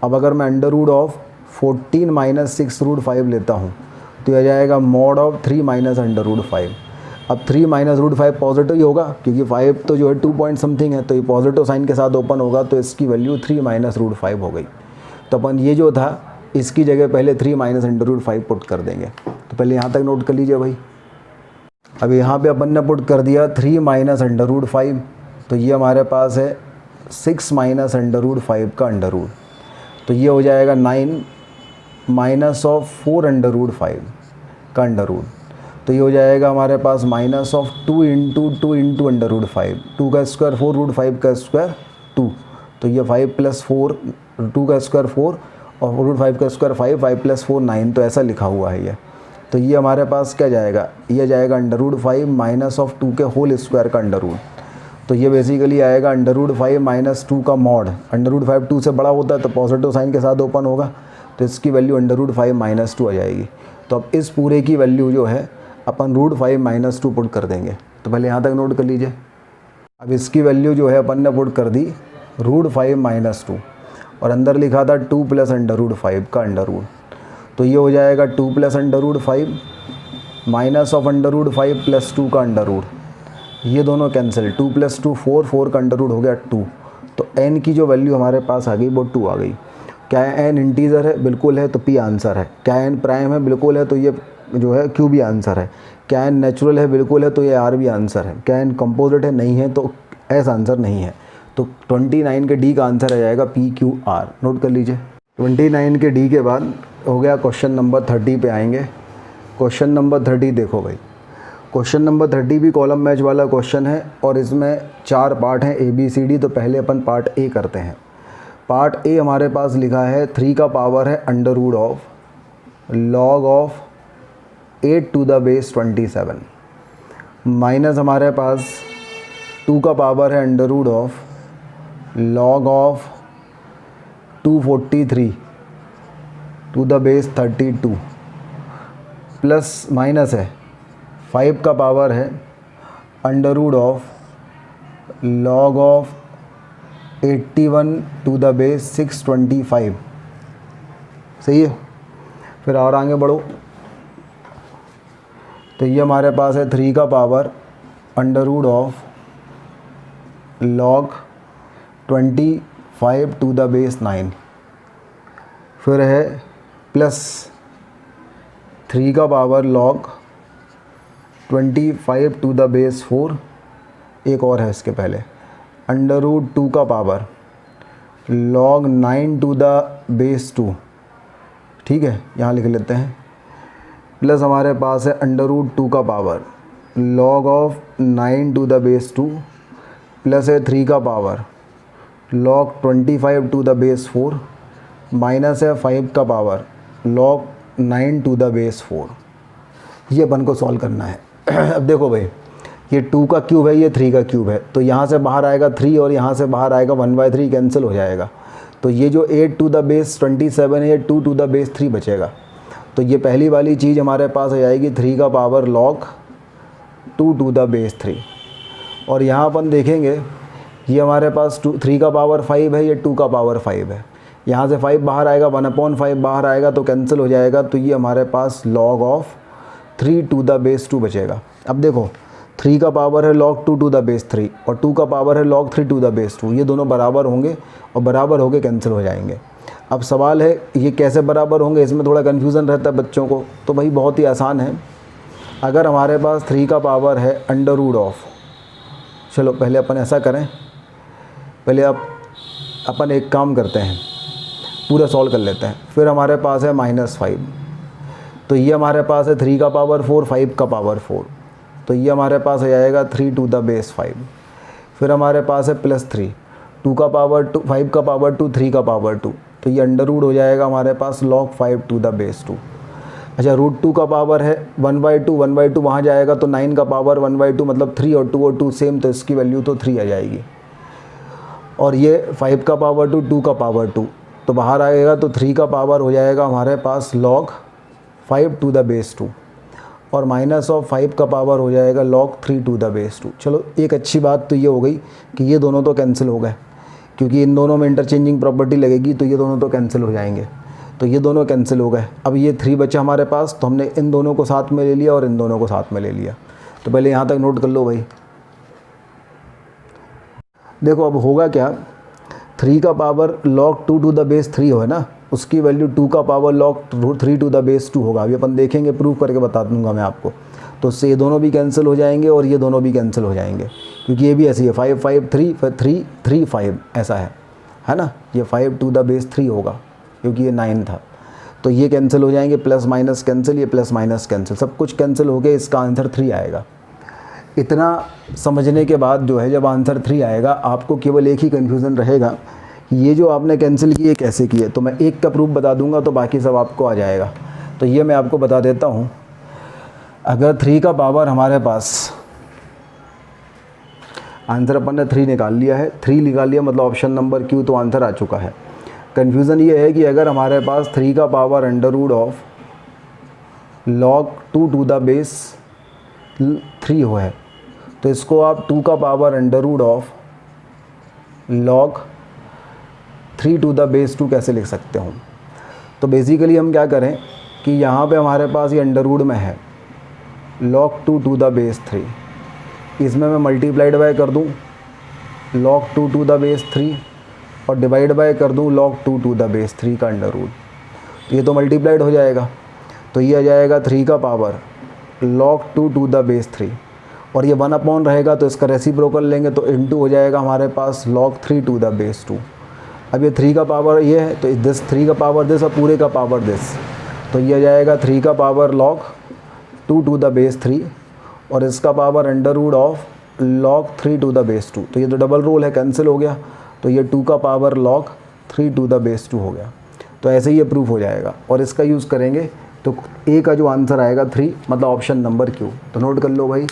अब अगर मैं under root of 14 minus 6 root 5 लेता हूँ तो यह जाएगा mod of 3 minus under root 5। अब 3 माइनस रूट 5 पॉजिटिव ही होगा क्योंकि 5 तो जो है 2 पॉइंट समथिंग है, तो ये पॉजिटिव साइन के साथ ओपन होगा, तो इसकी वैल्यू 3 माइनस रूट 5 हो गई। तो अपन ये जो था इसकी जगह पहले 3 माइनस अंडर रूट 5 पुट कर देंगे। तो पहले यहाँ तक नोट कर लीजिए भाई। अब यहाँ पे अपन ने पुट कर दिया 3 माइनस अंडर रूट 5, तो ये हमारे पास है 6 माइनस अंडर रूट 5 का अंडर रूट, तो ये हो जाएगा 9 माइनस ऑफ 4 अंडर रूट 5 का अंडर रूट, तो ये हो जाएगा हमारे पास minus of 2 into under root 5। 2 का स्क्वायर 4 रूट 5 का स्क्वायर 2, तो ये 5 प्लस 4, 2 का स्क्वायर 4 और रूट 5 का स्क्वायर 5, 5 प्लस 4 9, तो ऐसा लिखा हुआ है ये। तो ये हमारे पास क्या जाएगा, ये जाएगा अंडर रूट 5 माइनस ऑफ 2 के होल स्क्वायर का अंडर रूट, तो ये बेसिकली आएगा अंडर रूट 5 माइनस 2 का मॉड। अंडर रूट 5 2 से बड़ा होता है तो पॉजिटिव साइन के साथ ओपन होगा, तो इसकी वैल्यू अंडर रूट 5 माइनस 2 आ जाएगी। तो अब इस पूरे की वैल्यू जो है अपन रूट 5 माइनस 2 पुट कर देंगे। तो पहले यहाँ तक नोट कर लीजिए। अब इसकी वैल्यू जो है अपन ने पुट कर दी रूट 5 माइनस 2, और अंदर लिखा था 2 प्लस अंडर रूट 5 का अंडर रूट, तो ये हो जाएगा 2 plus under root 5 minus of under root 5 plus 2 का अंडर रूट, ये दोनों कैंसिल, 2 प्लस 2 4, 4 का अंडर रूट हो गया 2। तो n की जो वैल्यू हमारे पास आ गई वो 2 आ गई। क्या n इंटीजर है, बिल्कुल है, तो p आंसर है। क्या n प्राइम है, बिल्कुल है, तो ये जो है q भी आंसर है। क्या n नेचुरल है, बिल्कुल है, तो ये r भी आंसर है। क्या n कंपोजिट है, नहीं है, तो s आंसर नहीं है। तो 29 के d का आंसर आ जाएगा p q r, नोट कर लीजिए। 29 के d के बाद हो गया क्वेश्चन नंबर 30 पे आएंगे। क्वेश्चन नंबर 30 देखो भाई, क्वेश्चन नंबर 30 भी कॉलम मैच वाला क्वेश्चन है और इसमें 4 पार्ट हैं ABCD। तो पहले अपन पार्ट ए करते हैं। पार्ट ए हमारे पास लिखा है 3 का पावर है under root of log of 8 to the base 27 minus हमारे पास 2 का पावर है under root of log of 243 to the base 32 plus minus है 5 का पावर है under root of log of 81 to the base 625। सही है। फिर और आगे बढ़ो तो ये हमारे पास है 3 का power under root of log 25 to the base 9। फिर है प्लस 3 का power log 25 to the base 4। एक और है इसके पहले अंडर रूट 2 का power log 9 to the base 2। ठीक है, यहाँ लिख लेते हैं। प्लस हमारे पास है अंडर रूट 2 का power log of 9 to the base 2 plus है 3 का power log 25 to the base 4 minus है 5 का power log 9 to the base 4। ये अपन को सॉल्व करना है। अब देखो भाई, ये 2 का क्यूब है, ये 3 का क्यूब है, तो यहाँ से बाहर आएगा 3 और यहाँ से बाहर आएगा 1/3 कैंसिल हो जाएगा। तो ये जो 8 टू द बेस 27 है, ये 2 टू द बेस 3 बचेगा। तो ये पहली वाली चीज़ हमारे पास आ जाएगी 3 का power log 2 to the base 3। और यहाँ अपन देखेंगे ये हमारे पास 3 का पावर 5 है, ये 2 का पावर 5 है। यहाँ से 5 बाहर आएगा, 1/5 बाहर आएगा तो कैंसिल हो जाएगा। तो ये हमारे पास log of 3 to the base 2 बचेगा। अब देखो 3 का पावर है log 2 टू द बेस 3 और 2 का पावर है log 3 टू द बेस 2। ये दोनों बराबर होंगे और बराबर होके कैंसिल हो जाएंगे। अब सवाल है ये कैसे बराबर होंगे, इसमें थोड़ा कन्फ्यूज़न रहता है बच्चों को। तो भाई बहुत ही आसान है। अगर हमारे पास 3 का पावर है अंडर रूट ऑफ, चलो पहले अपन ऐसा करें, पहले अपन एक काम करते हैं, पूरा सॉल्व कर लेते हैं। फिर हमारे पास है -5, तो ये हमारे पास है 3 का पावर 4, 5 का पावर 4, तो ये हमारे पास आ जाएगा 3 टू द बेस 5। फिर हमारे पास है +3, 2 का पावर 2, 5 का पावर 2, 3 का पावर 2, तो ये अंडर रूट हो जाएगा हमारे पास log 5 टू द बेस 2। अच्छा, रूट 2 का पावर है 1/2, 1/2 वहाँ जाएगा तो 9 का पावर 1/2 मतलब 3 और 2 सेम, तो इसकी वैल्यू तो 3 आ जाएगी। और ये 5 का पावर 2, 2 का पावर 2, तो बाहर आएगा तो 3 का पावर हो जाएगा हमारे पास log 5 टू द बेस 2 और माइनस ऑफ 5 का पावर हो जाएगा log 3 टू द बेस 2। चलो एक अच्छी बात तो ये हो गई कि ये दोनों तो कैंसिल हो गए, क्योंकि इन दोनों में इंटरचेंजिंग प्रॉपर्टी लगेगी, तो ये दोनों तो कैंसिल हो जाएंगे। तो ये दोनों कैंसिल हो गए। अब ये 3 बचा हमारे पास, तो हमने इन दोनों को साथ में ले लिया और इन दोनों को साथ में ले लिया। तो पहले यहाँ तक नोट कर लो भाई। देखो अब होगा क्या, 3 का power log 2 to the base 3 हो है ना, उसकी वैल्यू 2 का power log 3 to the base 2 होगा। अभी अपन देखेंगे, प्रूव करके बता दूंगा मैं आपको। तो उससे ये दोनों भी कैंसिल हो जाएंगे और ये दोनों भी कैंसिल हो जाएंगे, क्योंकि ये भी ऐसी है 5 5 3 3 3 5 ऐसा है ना। ये 5 टू द बेस 3 होगा क्योंकि ये 9 था, तो ये कैंसिल हो जाएंगे, प्लस माइनस कैंसिल, ये प्लस माइनस कैंसिल, सब कुछ कैंसिल हो गया। इसका आंसर 3 आएगा। इतना समझने के बाद जो है, जब आंसर 3 आएगा, आपको केवल एक ही कन्फ्यूज़न रहेगा, ये जो आपने कैंसिल किए कैसे किए। तो मैं एक का प्रूफ बता दूंगा तो बाकी सब आपको आ जाएगा। तो ये मैं आपको बता देता हूँ। अगर 3 का पावर हमारे पास, आंसर अपन ने 3 निकाल लिया है, 3 निकाल लिया मतलब ऑप्शन नंबर क्यू, तो आंसर आ चुका है। कन्फ्यूज़न ये है कि अगर हमारे पास 3 का power under root of log 2 to the base 3 हो है, तो इसको आप 2 का power under root of log 3 to the base 2 कैसे लिख सकते हो। तो बेसिकली हम क्या करें कि यहाँ पे हमारे पास ये अंडर रूट में है log 2 टू द बेस 3, इसमें मैं मल्टीप्लाइड बाय कर दूँ log 2 टू द बेस 3 और डिवाइड बाय कर दूँ log 2 टू द बेस 3 का अंडर रूट, तो ये तो मल्टीप्लाइड हो जाएगा। तो ये आ जाएगा 3 का power log 2 to the base 3 और ये 1 रहेगा तो इसका रेसिप्रोकल लेंगे तो इनटू हो जाएगा हमारे पास log 3 टू द बेस 2। अब ये 3 का पावर ये है तो दिस 3 का पावर दिस और पूरे का पावर दिस, तो ये आ जाएगा 3 का power log 2 to the base 3 और इसका power under root of log 3 to the base 2। तो ये तो डबल रूल है, कैंसिल हो गया, तो ये 2 का power log 3 to the base 2 हो गया। तो ऐसे ही ये प्रूफ हो जाएगा और इसका यूज़ करेंगे तो ए का जो आंसर आएगा 3 मतलब ऑप्शन नंबर क्यू। तो नोट कर लो भाई,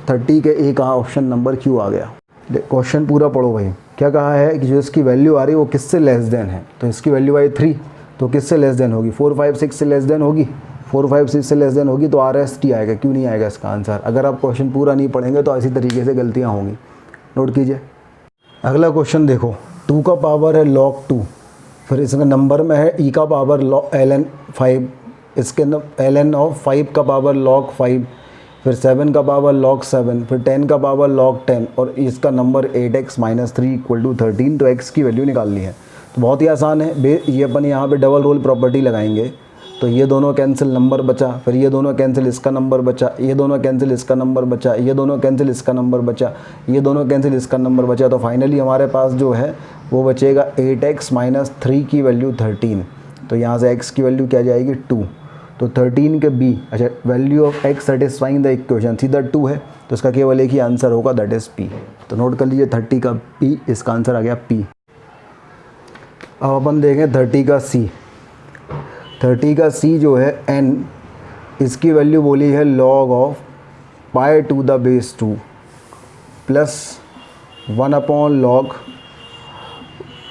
30 के ए का ऑप्शन नंबर क्यू आ गया। क्वेश्चन पूरा पढ़ो भाई। क्या कहा है कि जो इसकी वैल्यू आ रही है वो किससे लेस देन है, तो इसकी वैल्यू आई 3, तो किससे लेस देन होगी, 4 5 6 से लेस देन होगी, 4 5 6 से लेस देन होगी, तो RST आएगा। क्यों नहीं आएगा इसका आंसर? अगर आप क्वेश्चन पूरा नहीं पढ़ेंगे तो ऐसी तरीके से गलतियाँ होंगी, नोट कीजिए। अगला क्वेश्चन देखो, 2 का पावर है log 2, फिर इसका नंबर में है e का पावर ln 5, इसके ln ऑफ 5 का पावर log 5, फिर 7 का पावर log 7, फिर 10 का पावर log 10, और इसका नंबर 8x - 3 = 13। तो x की वैल्यू निकालनी है। तो बहुत ही आसान है, ये अपन यहाँ पे डबल रोल प्रॉपर्टी लगाएंगे, तो ये दोनों कैंसिल, नंबर बचा, फिर ये दोनों कैंसिल, इसका नंबर बचा, ये दोनों कैंसिल, इसका नंबर बचा, ये दोनों कैंसिल, इसका नंबर बचा, ये दोनों कैंसिल, इसका नंबर बचा। तो फाइनली हमारे पास जो है वो बचेगा 8x - 3 की वैल्यू 13। तो यहाँ से x की वैल्यू क्या जाएगी 2, तो 13 के b, अच्छा value of x satisfying the equation, सीधा 2 है, तो इसका केवल एक ही आंसर होगा, दैट इज़ p। तो नोट कर लीजिए 30 का p, इसका आंसर आ गया p। अब अपन देखें 30 का c। 30 का c जो है n, इसकी वैल्यू बोली है log of pi to the base 2 plus 1/log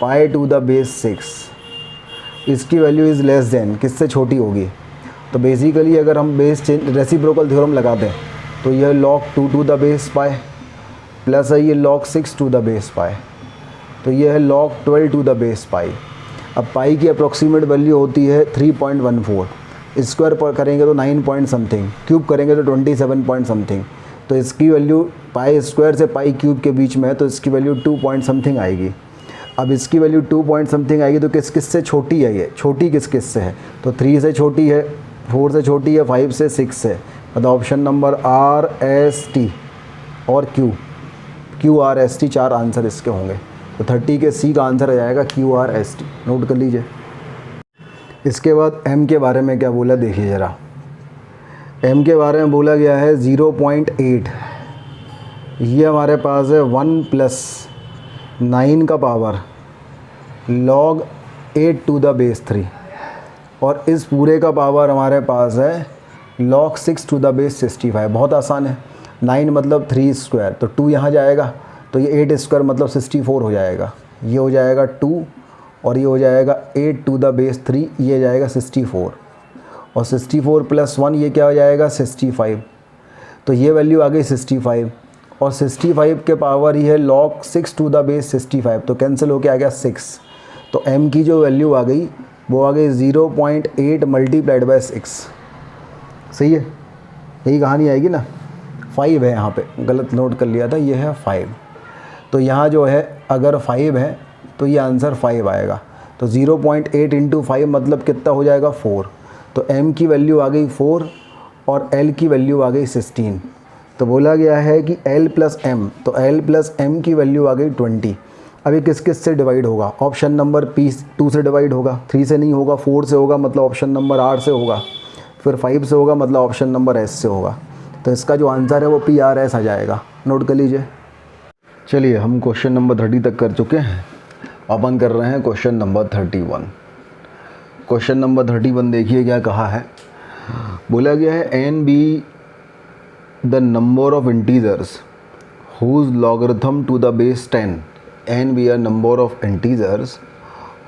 pi to the base 6। इसकी वैल्यू इज़ लेस देन, किससे छोटी होगी? तो बेसिकली अगर हम बेस चेंज रेसिप्रोकल थ्योरम लगाते हैं तो यह log 2 to the base pi plus है ये log 6 to the base pi, तो ये है log 12 to the base pi. अब पाई की अप्रॉक्सीमेट वैल्यू होती है 3.14, स्क्वायर पर करेंगे तो 9 पॉइंट समथिंग, क्यूब करेंगे तो 27 पॉइंट समथिंग। तो इसकी वैल्यू पाई स्क्वायर से पाई क्यूब के बीच में है, तो इसकी वैल्यू 2 पॉइंट समथिंग आएगी। अब इसकी वैल्यू 2 पॉइंट समथिंग आएगी, तो किस किस से छोटी है ये? छोटी किस किस से है? तो 3 से छोटी है, 4 से छोटी है, 5 से, 6 से। मतलब ऑप्शन नंबर RST और QRST 4 आंसर इसके होंगे। तो 30 के C का आंसर आ जाएगा QRST, नोट कर लीजिए। इसके बाद M के बारे में क्या बोला देखिए ज़रा। M के बारे में बोला गया है 0.8, ये हमारे पास है 1 + 9 का power log 8 to the base 3, और इस पूरे का पावर हमारे पास है log 6 टू द बेस 65। बहुत आसान है, 9 मतलब 3 स्क्वायर, तो 2 यहाँ जाएगा, तो ये 8 स्क्वायर मतलब 64 हो जाएगा, ये हो जाएगा 2, और ये हो जाएगा 8 टू द बेस 3, ये जाएगा 64, और 64 + 1 ये क्या हो जाएगा 65। तो ये वैल्यू आ गई 65, और 65 के पावर ही है log 6 टू द बेस 65, तो कैंसिल होके आ गया 6। तो m की जो वैल्यू आ गई वो आ गई 0.8 × 6। सही है, यही कहानी आएगी ना। 5 है यहाँ पे, गलत नोट कर लिया था, ये है 5। तो यहाँ जो है अगर 5 है तो ये आंसर 5 आएगा। तो 0.8 × 5 मतलब कितना हो जाएगा 4। तो m की वैल्यू आ गई 4 और l की वैल्यू आ गई 16। तो बोला गया है कि l + m, तो l + m की वैल्यू आ गई 20। अभी किस किस से डिवाइड होगा? ऑप्शन नंबर P 2 से डिवाइड होगा, 3 से नहीं होगा, 4 से होगा मतलब ऑप्शन नंबर R से होगा, फिर 5 से होगा मतलब ऑप्शन नंबर S से होगा। तो इसका जो आंसर है वो PRS आ जाएगा, नोट कर लीजिए। चलिए हम क्वेश्चन नंबर 30 तक कर चुके हैं, अपन कर रहे हैं क्वेश्चन नंबर 31। क्वेश्चन नंबर 31 देखिए क्या कहा है। बोला गया है n be the number of integers whose logarithm to the base 10, n be a number of integers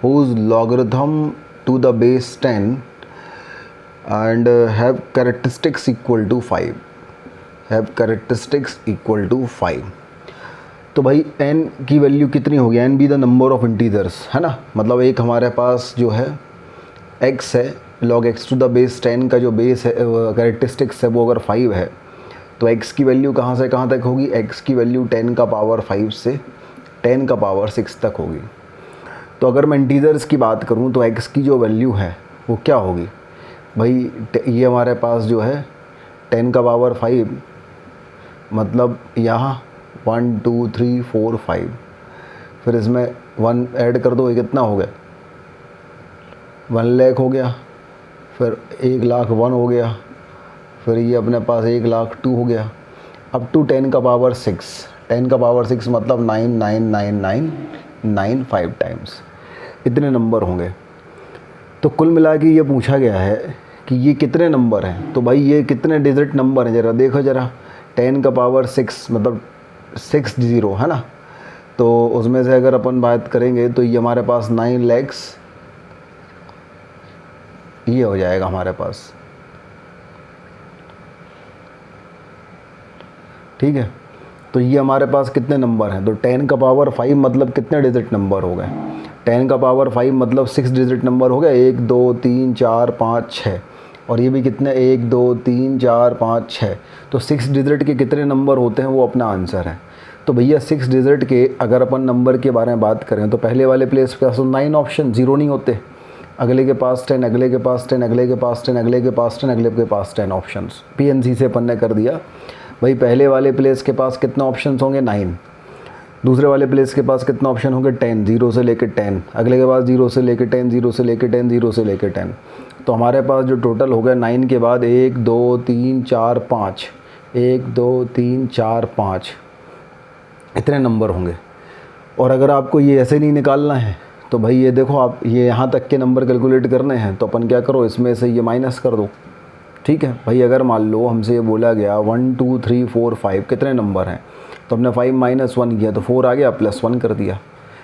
whose logarithm to the base 10 and have characteristics equal to 5, have characteristics equal to 5। तो भाई n की value कितनी होगी? n B the number of integers, है ना। मतलब एक हमारे पास जो है x है, log x to the base 10 का जो बेस है कैरेक्टरिस्टिक्स है वो अगर 5 है, तो x की वैल्यू कहाँ से कहाँ तक होगी? x की वैल्यू 10 का पावर 5 से 10 का पावर 6 तक होगी। तो अगर मैं इंटीजर्स की बात करूँ तो x की जो वैल्यू है वो क्या होगी भाई? ये हमारे पास जो है 10 का पावर 5, मतलब यहाँ 1 2 3 4 5, फिर इसमें 1 ऐड कर दो, ये कितना हो गया? 1 लाख हो गया, फिर 1 लाख 1 हो गया, फिर ये अपने पास 1 लाख 2 हो गया, अप टू 10 का पावर 6। 10 का पावर 6 मतलब 99999 टाइम्स, इतने नंबर होंगे। तो कुल मिला के ये पूछा गया है कि ये कितने नंबर हैं। तो भाई ये कितने डिजिट नंबर हैं ज़रा देखो ज़रा। 10 का पावर 6 मतलब 6 0, है ना। तो उसमें से अगर अपन बात करेंगे तो ये हमारे पास 9 लाख ये हो जाएगा हमारे पास, ठीक है। तो ये हमारे पास कितने नंबर हैं, तो 10 का पावर 5 मतलब कितने डिजिट नंबर हो गए, 10 का पावर 5 मतलब 6 डिजिट नंबर हो गया, 1 2 3 4 5 6, और ये भी कितने 1 2 3 4 5 6, तो 6 डिजिट के कितने नंबर होते हैं वो अपना आंसर है। तो भैया 6 डिजिट के अगर अपन नंबर के बारे में बात करें तो पहले वाले प्लेस पे 9 ऑप्शन, 0 नहीं होते, अगले के पास 10, अगले के पास 10, अगले के पास 10, अगले के पास 10, अगले के पास 10 ऑप्शंस, PNC से अपन ने कर दिया। भाई पहले वाले प्लेस के पास कितने ऑप्शंस होंगे 9, दूसरे वाले प्लेस के पास कितना ऑप्शन होंगे 10, 0 से लेकर 10, अगले के पास 0 से लेकर 10, 0 से लेकर 10, 0 से लेकर 10, तो हमारे पास जो टोटल हो गया 9 के बाद 1 2 3 4 5, 1 2 3 4 5 इतने नंबर होंगे। और अगर आपको ये ऐसे नहीं निकालना है तो भाई ये देखो, आप ये यहाँ तक के नंबर कैलकुलेट करने हैं तो अपन क्या करो, इसमें से ये माइनस कर दो, ठीक है। भाई अगर मान लो हमसे ये बोला गया 1 2 3 4 5 कितने नंबर हैं, तो हमने 5 - 1 किया तो 4 आ गया, +1 कर दिया।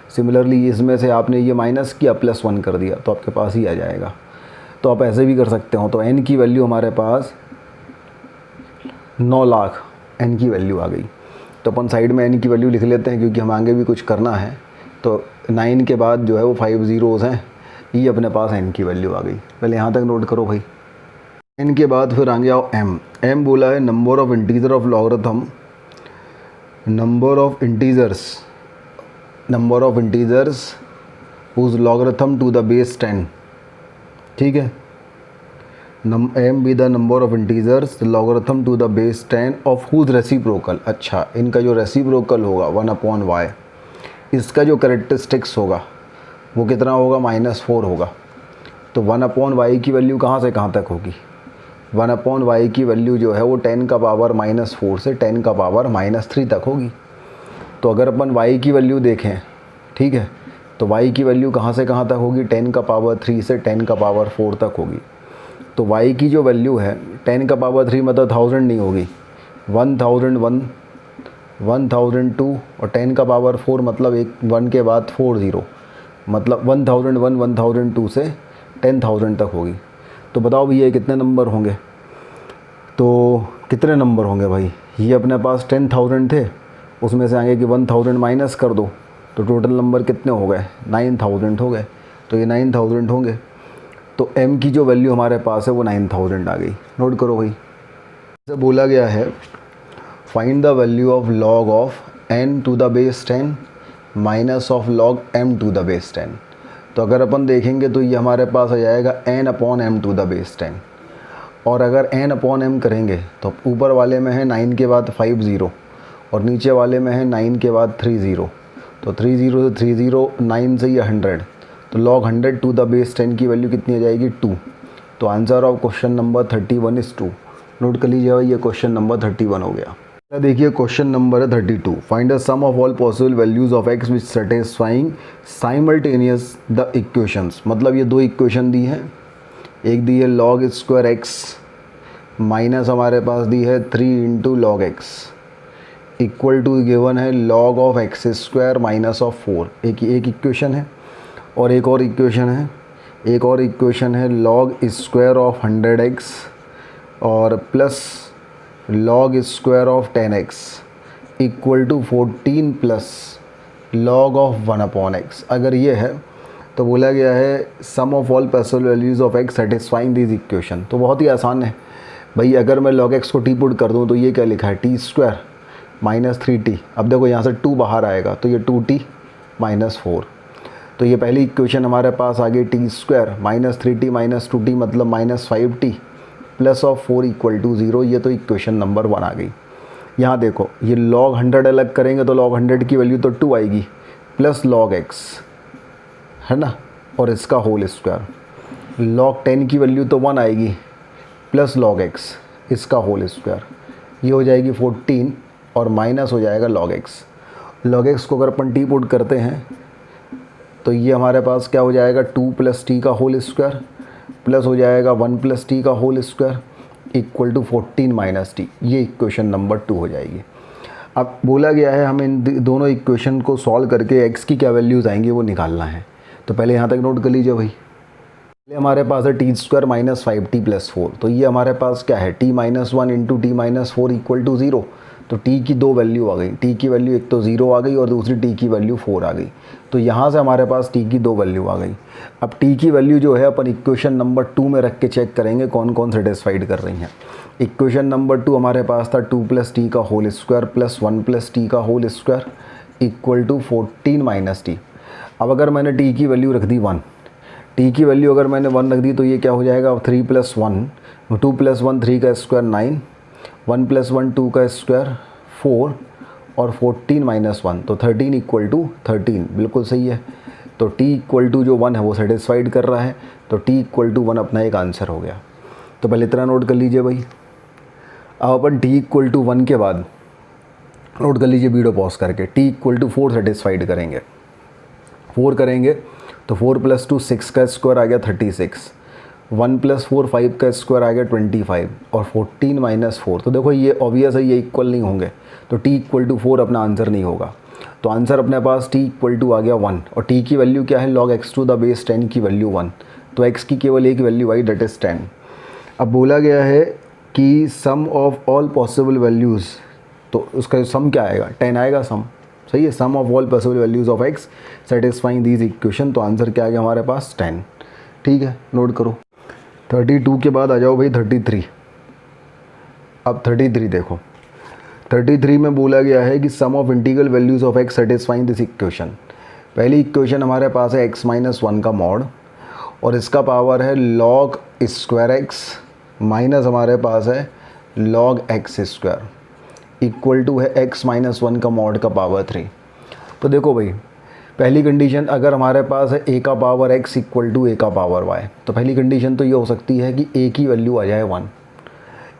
सिमिलरली इसमें से आपने ये माइनस किया, +1 कर दिया, तो आपके पास ही आ जाएगा। तो आप ऐसे भी कर सकते हो। तो n की वैल्यू हमारे पास 9 लाख n की वैल्यू आ गई। तो अपन साइड में n की वैल्यू लिख लेते हैं क्योंकि हम आगे भी कुछ करना है। तो 9 के बाद जो है वो 5 ज़ीरोज़ हैं, ये अपने पास n की वैल्यू आ गई। पहले यहाँ तक नोट करो भाई। n के बाद फिर आ गया m बोला है number of integer of logarithm, number of integers whose logarithm to the base 10, ठीक है। m be the number of integers logarithm to the base 10 of whose reciprocal. अच्छा, इनका जो रेसिप्रोकल होगा 1/y, इसका जो कैरेक्टरिस्टिक्स होगा वो कितना होगा, -4 होगा। तो 1/y की वैल्यू कहाँ से कहाँ तक होगी, 1/y की वैल्यू जो है वो 10 का पावर -4 से 10 का पावर -3 तक होगी। तो अगर अपन y की वैल्यू देखें, ठीक है, तो y की वैल्यू कहाँ से कहाँ तक होगी, 10 का पावर 3 से 10 का पावर 4 तक होगी। तो y की जो वैल्यू है 10 का पावर 3 मतलब 1000 नहीं होगी, 1001, 1002 और 10 का पावर 4 मतलब 1 के बाद 4 ज़ीरो, मतलब 1001, 1002 से 10,000 तक होगी। तो बताओ भैया कितने नंबर होंगे, तो कितने नंबर होंगे भाई, ये अपने पास 10,000 थे, उसमें से आगे कि 1000 माइनस कर दो तो टोटल नंबर कितने हो गए, 9000 हो गए। तो ये 9000 होंगे। तो m की जो वैल्यू हमारे पास है वो 9000 आ गई। नोट करो भाई। जैसे बोला गया है find the value of log of n to the base 10 minus of log m to the base 10। तो अगर अपन देखेंगे तो ये हमारे पास आ जाएगा n/m टू द बेस 10। और अगर n/m करेंगे तो ऊपर वाले में है 9 के बाद 5 ज़ीरो और नीचे वाले में है 9 के बाद 3 ज़ीरो। तो 3 ज़ीरो से 3 ज़ीरो, 9 से ये 100, तो log 100 टू द बेस 10 की वैल्यू कितनी आ जाएगी, 2। तो answer of question number 31 is 2। Note कर लीजिए, ये क्वेश्चन नंबर 31 हो गया। देखिए क्वेश्चन नंबर है 32। Find the sum of all possible values of x which satisfying simultaneous the equations. मतलब ये दो इक्वेशन दी हैं, एक दी है log स्क्वायर x माइनस हमारे पास दी है 3 × log x equal to given है log of x square minus of 4। एक इक्वेशन है। और एक और इक्वेशन है log स्क्वायर ऑफ 100x और plus log square of 10x equal to 14 plus log of 1/x। अगर ये है तो बोला गया है sum of all possible values of x satisfying this equation. तो बहुत ही आसान है भाई। अगर मैं log x को t पुट कर दूँ तो ये क्या लिखा है, t स्क्वायर माइनस 3t। अब देखो यहाँ से 2 बाहर आएगा तो ये 2t माइनस 4। तो ये पहली इक्वेशन हमारे पास आ गई t square minus 3t minus 2t मतलब -5t plus of 4 equal to 0। ये तो इक्वेशन नंबर 1 आ गई। यहाँ देखो ये log 100 अलग करेंगे तो log 100 की वैल्यू तो 2 आएगी प्लस log x है ना, और इसका होल स्क्वायर। log 10 की वैल्यू तो 1 आएगी प्लस log x इसका होल स्क्वायर। ये हो जाएगी 14 और माइनस हो जाएगा log x। log x को अगर अपन t पुट करते हैं तो ये हमारे पास क्या हो जाएगा, 2 + t का होल स्क्वायर प्लस हो जाएगा 1 + t का whole square equal to 14 - t। ये इक्वेशन नंबर 2 हो जाएगी। अब बोला गया है हमें इन दोनों इक्वेशन को सॉल्व करके x की क्या वैल्यूज़ आएंगी वो निकालना है। तो पहले यहाँ तक नोट कर लीजिए भाई। ये हमारे पास है टी स्क्वायर माइनस 5t+4, तो ये हमारे पास क्या है t-1 into t-4 equal to 0। तो t की दो वैल्यू आ गई, t की वैल्यू एक तो 0 आ गई और दूसरी t की वैल्यू 4 आ गई। तो यहाँ से हमारे पास t की दो वैल्यू आ गई। अब t की वैल्यू जो है अपन इक्वेशन नंबर 2 में रख के चेक करेंगे कौन कौन सेटिस्फाइड कर रही हैं। इक्वेशन नंबर 2 हमारे पास था 2 + t का होल स्क्वायर प्लस 1 + t का whole square equal to 14 - t। अब अगर मैंने t की वैल्यू रख दी 1, t की वैल्यू अगर मैंने 1 रख दी तो ये क्या हो जाएगा 3 + 1, 2 + 1 3 का स्क्वायर 9, 1 + 1 2 का स्क्वायर 4 और 14 - 1 तो 13 इक्वल टू 13, बिल्कुल सही है। तो t इक्वल टू जो 1 है वो सेटिस्फाइड कर रहा है, तो t इक्वल टू 1 अपना एक आंसर हो गया। तो पहले इतना नोट कर लीजिए भाई। अब अपन t इक्वल टू 1 के बाद नोट कर लीजिए वीडियो पॉज करके, t इक्वल टू 4 सेटिस्फाइड करेंगे। 4 करेंगे तो 4 + 2 6 का स्क्वायर आ गया 36, 1 + 4 5 का स्क्वायर आ गया 25 और 14 - 4। तो देखो ये ऑब्वियस है, ये इक्वल नहीं होंगे, तो t इक्वल टू 4 अपना आंसर नहीं होगा। तो आंसर अपने पास t इक्वल टू आ गया 1 और t की वैल्यू क्या है log x to the base 10 की वैल्यू 1, तो x की केवल एक वैल्यू आई दैट इज़ 10। अब बोला गया है कि sum of all possible values, तो उसका सम क्या आएगा 10 आएगा सम, सही है। Sum of all possible values of x satisfying these equation, तो आंसर क्या आ गया हमारे पास 10। ठीक है, नोट करो। 32 के बाद आ जाओ भाई 33। अब 33 देखो, 33 में बोला गया है कि sum of integral values of x satisfying this equation. पहली इक्वेशन हमारे पास है x - 1 का मॉड और इसका पावर है log स्क्वायर x माइनस हमारे पास है log x square equal to है x - 1 का मॉड का पावर 3। तो देखो भाई, पहली कंडीशन अगर हमारे पास है a का power x equal to a का पावर y, तो पहली कंडीशन तो ये हो सकती है कि a की वैल्यू आ जाए 1,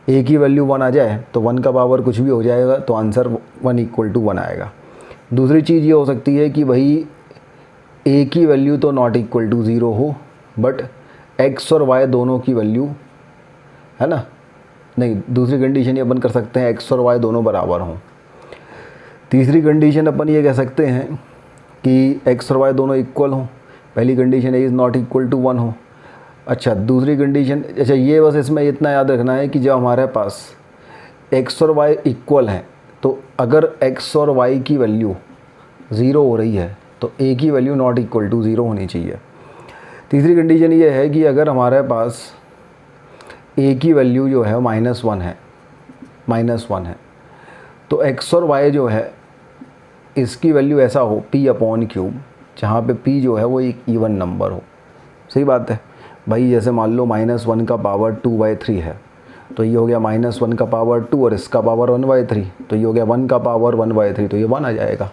a की वैल्यू 1 आ जाए तो 1 का पावर कुछ भी हो जाएगा तो आंसर 1 इक्वल टू 1 आएगा। दूसरी चीज़ ये हो सकती है कि भाई a की वैल्यू तो नॉट इक्वल टू 0 हो, बट x और y दोनों की वैल्यू है ना, नहीं, दूसरी कंडीशन ये अपन कर सकते हैं x और y दोनों बराबर हों। तीसरी कंडीशन अपन ये कह सकते हैं कि x और y दोनों इक्वल हों। पहली condition is not equal to 1 हो। अच्छा, दूसरी कंडीशन, अच्छा ये बस इसमें इतना याद रखना है कि जब हमारे पास x और y इक्वल हैं तो अगर x और y की वैल्यू 0 हो रही है तो a की वैल्यू नॉट इक्वल टू 0 होनी चाहिए। तीसरी कंडीशन ये है कि अगर हमारे पास a की वैल्यू जो है -1 है, -1 है, तो x और y जो है इसकी वैल्यू ऐसा हो p/3, जहाँ पे p जो है वो एक इवन नंबर हो। सही बात है भाई, जैसे मान लो -1 का पावर 2/3 है, तो ये हो गया -1 का पावर 2 और इसका पावर 1/3, तो ये हो गया 1 का पावर 1/3, तो ये 1 आ जाएगा।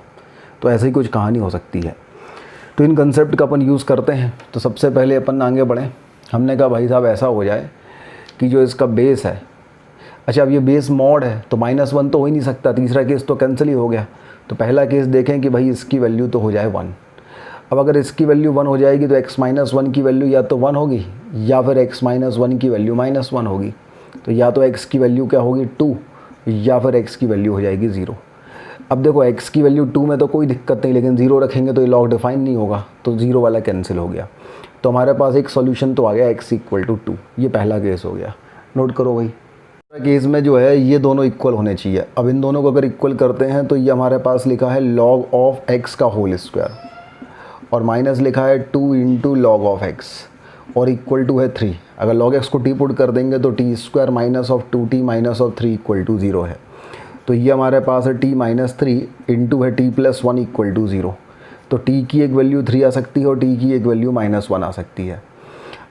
तो ऐसे ही कुछ कहानी हो सकती है। तो इन कंसेप्ट का अपन यूज़ करते हैं। तो सबसे पहले अपन आगे बढ़ें, हमने कहा भाई साहब ऐसा हो जाए कि जो इसका बेस है, अच्छा अब ये बेस मॉड है तो -1 तो हो ही नहीं सकता, तीसरा केस तो कैंसिल ही हो गया। तो पहला केस देखें कि भाई इसकी वैल्यू तो हो जाए 1। अब अगर इसकी वैल्यू 1 हो जाएगी तो x - 1 की वैल्यू या तो 1 होगी या फिर x - 1 की वैल्यू -1 होगी। तो या तो x की वैल्यू क्या होगी 2 या फिर x की वैल्यू हो जाएगी 0। अब देखो x की वैल्यू 2 में तो कोई दिक्कत नहीं, लेकिन 0 रखेंगे तो ये लॉग डिफाइन नहीं होगा, तो 0 वाला कैंसिल हो गया। तो हमारे पास एक सॉल्यूशन तो आ गया x इक्वल टू 2। ये पहला केस हो गया, नोट करो भाई। केस में जो है ये दोनों इक्वल होने चाहिए। अब इन दोनों को अगर इक्वल करते हैं तो ये हमारे पास लिखा है log ऑफ x का होल स्क्वायर और माइनस लिखा है 2 इंटू लॉग ऑफ x और इक्वल टू है 3। अगर log x को टी पुट कर देंगे तो t square minus of 2t minus of 3 equal to 0 है। तो ये हमारे पास है t - 3 इंटू है t + 1 इक्वल टू 0। तो t की एक वैल्यू 3 आ सकती है और t की एक वैल्यू -1 आ सकती है।